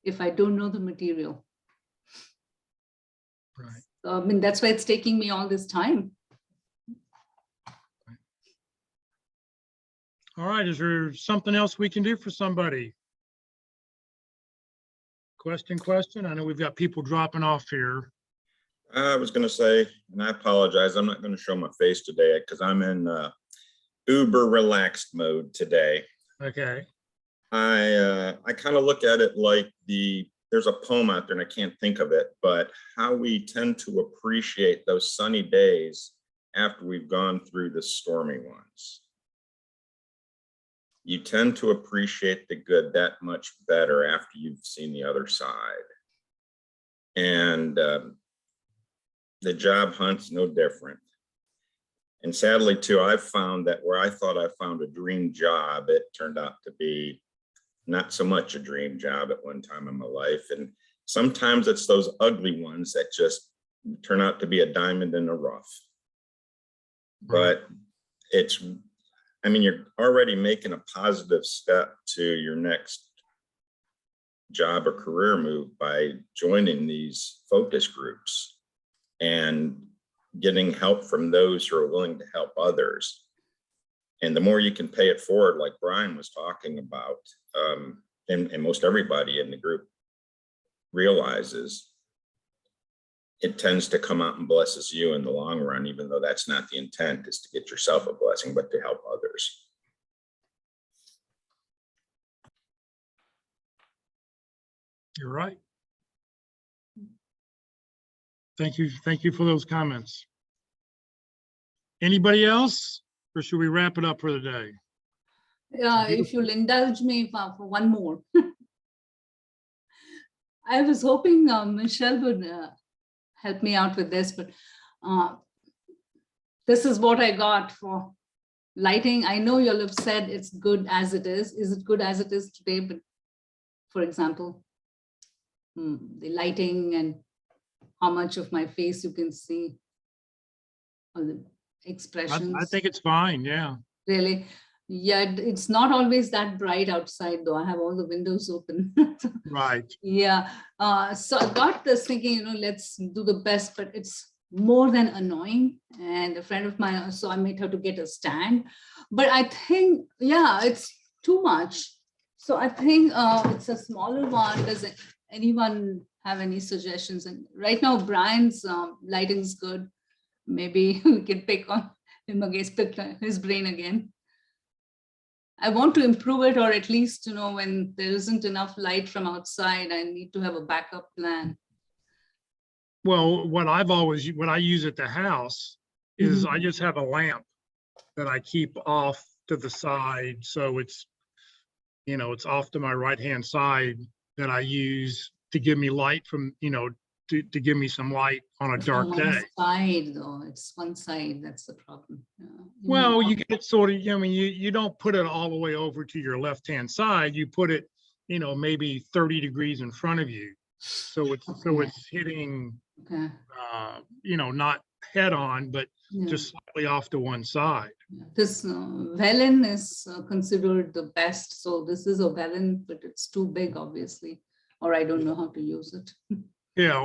if I don't know the material. Right. I mean, that's why it's taking me all this time. All right, is there something else we can do for somebody? Question? I know we've got people dropping off here. I was going to say, and I apologize, I'm not going to show my face today because I'm in uber relaxed mode today. Okay. I kind of look at it like there's a poem out there and I can't think of it, but how we tend to appreciate those sunny days after we've gone through the stormy ones. You tend to appreciate the good that much better after you've seen the other side. And the job hunt's no different. And sadly, too, I've found that where I thought I found a dream job, it turned out to be not so much a dream job at one time in my life. And sometimes it's those ugly ones that just turn out to be a diamond in the rough. But you're already making a positive step to your next job or career move by joining these focus groups and getting help from those who are willing to help others. And the more you can pay it forward, like Brian was talking about, and most everybody in the group realizes, it tends to come out and blesses you in the long run, even though that's not the intent, is to get yourself a blessing, but to help others. You're right. Thank you for those comments. Anybody else, or should we wrap it up for the day? If you'll indulge me for one more. I was hoping Michelle would help me out with this, but this is what I got for lighting. I know you'll have said it's good as it is. Is it good as it is today? But for example, the lighting and how much of my face you can see, or the expressions. I think it's fine, yeah. Really, Yeah, it's not always that bright outside though. I have all the windows open. Right. Yeah, so I got this thinking, let's do the best, but it's more than annoying. And a friend of mine, so I made her to get a stand. But I think, yeah, it's too much. So I think it's a smaller one. Does anyone have any suggestions? And right now, Brian's lighting's good. Maybe we can pick on him again, pick his brain again. I want to improve it, or at least, when there isn't enough light from outside, I need to have a backup plan. Well, what I use at the house is I just have a lamp that I keep off to the side. So it's, it's off to my right-hand side that I use to give me light from, to give me some light on a dark day. One side though, it's one side, that's the problem. Well, you get sort of, you don't put it all the way over to your left-hand side. You put it, maybe 30 degrees in front of you. So it's hitting, not head on, but just slightly off to one side. This vellum is considered the best. So this is a vellum, but it's too big, obviously, or I don't know how to use it. Yeah,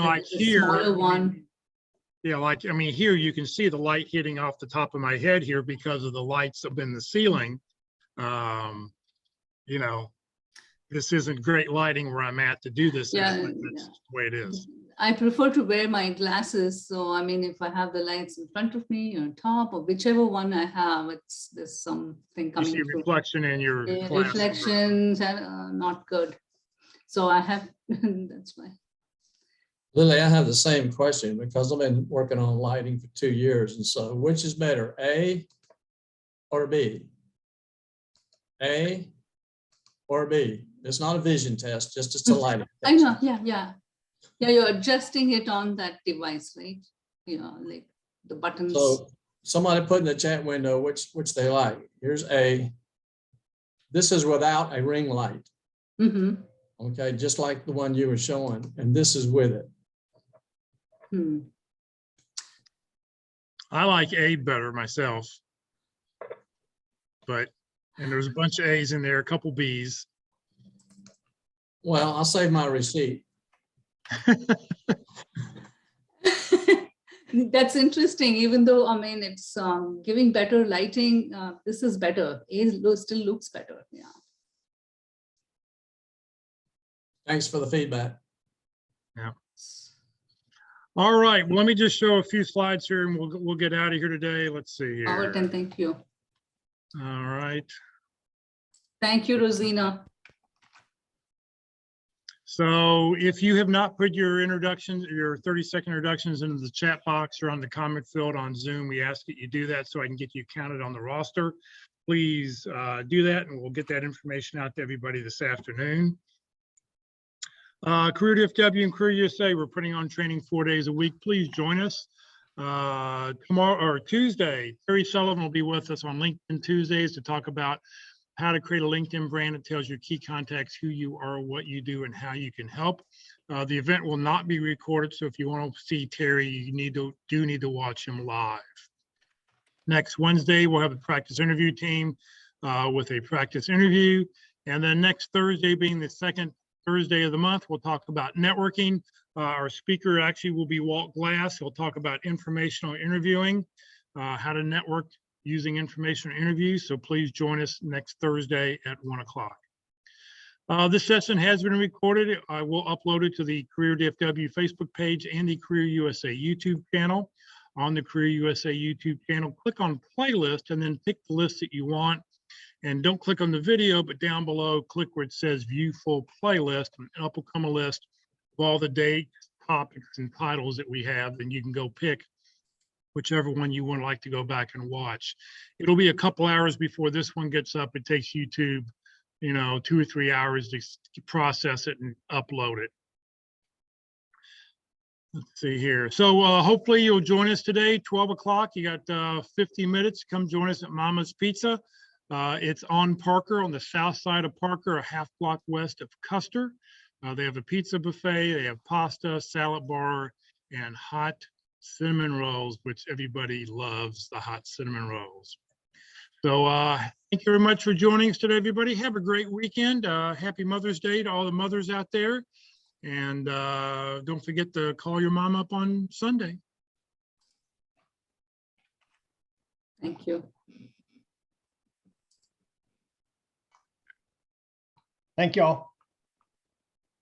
like here, smaller one. Yeah, here you can see the light hitting off the top of my head here because of the lights up in the ceiling. This isn't great lighting where I'm at to do this. Yeah, that's the way it is. I prefer to wear my glasses. So, if I have the lights in front of me or top or whichever one I have, there's something coming You see through. reflection in your glasses. Reflections are not good. So I have, that's why. Lily, I have the same question because I've been working on lighting for 2 years. And so which is better, A or B? A or B? It's not a vision test, just it's a lighting test. I know, yeah. You're adjusting it on that device, right? Like the buttons. So somebody put in the chat window which they like. Here's A. This is without a ring light. Okay, just like the one you were showing, and this is with it. I like A better myself, and there's a bunch of A's in there, a couple B's. Well, I'll save my receipt. That's interesting, even though, it's giving better lighting. This is better. A still looks better. Yeah. Thanks for the feedback. Yeah. All right, well, let me just show a few slides here and we'll get out of here today. Let's see here. Howard, and thank you. All right. Thank you, Rosina. So if you have not put your introductions, your 30-second introductions into the chat box or on the comment field on Zoom, we ask that you do that so I can get you counted on the roster. Please do that and we'll get that information out to everybody this afternoon. Career DFW and Career USA, we're putting on training 4 days a week. Please join us. Tomorrow or Tuesday, Terry Sullivan will be with us on LinkedIn Tuesdays to talk about how to create a LinkedIn brand that tells your key contacts who you are, what you do, and how you can help. The event will not be recorded, so if you want to see Terry, you do need to watch him live. Next Wednesday, we'll have a practice interview team with a practice interview. And then next Thursday, being the second Thursday of the month, we'll talk about networking. Our speaker actually will be Walt Glass. He'll talk about informational interviewing, how to network using informational interviews. So please join us next Thursday at 1 o'clock. This session has been recorded. I will upload it to the Career DFW Facebook page and the Career USA YouTube channel. On the Career USA YouTube channel, click on playlist and then pick the list that you want. And don't click on the video, but down below, click where it says view full playlist, and up will come a list of all the dates, topics, and titles that we have. Then you can go pick whichever one you would like to go back and watch. It'll be a couple hours before this one gets up. It takes YouTube, 2 or 3 hours to process it and upload it. Let's see here. So hopefully you'll join us today, 12 o'clock. You got 50 minutes. Come join us at Mama's Pizza. It's on Parker, on the south side of Parker, a half block west of Custer. They have a pizza buffet. They have pasta, salad bar, and hot cinnamon rolls, which everybody loves, the hot cinnamon rolls. So Thank you very much for joining us today, everybody. Have a great weekend. Happy Mother's Day to all the mothers out there. And don't forget to call your mom up on Sunday. Thank you. Thank y'all.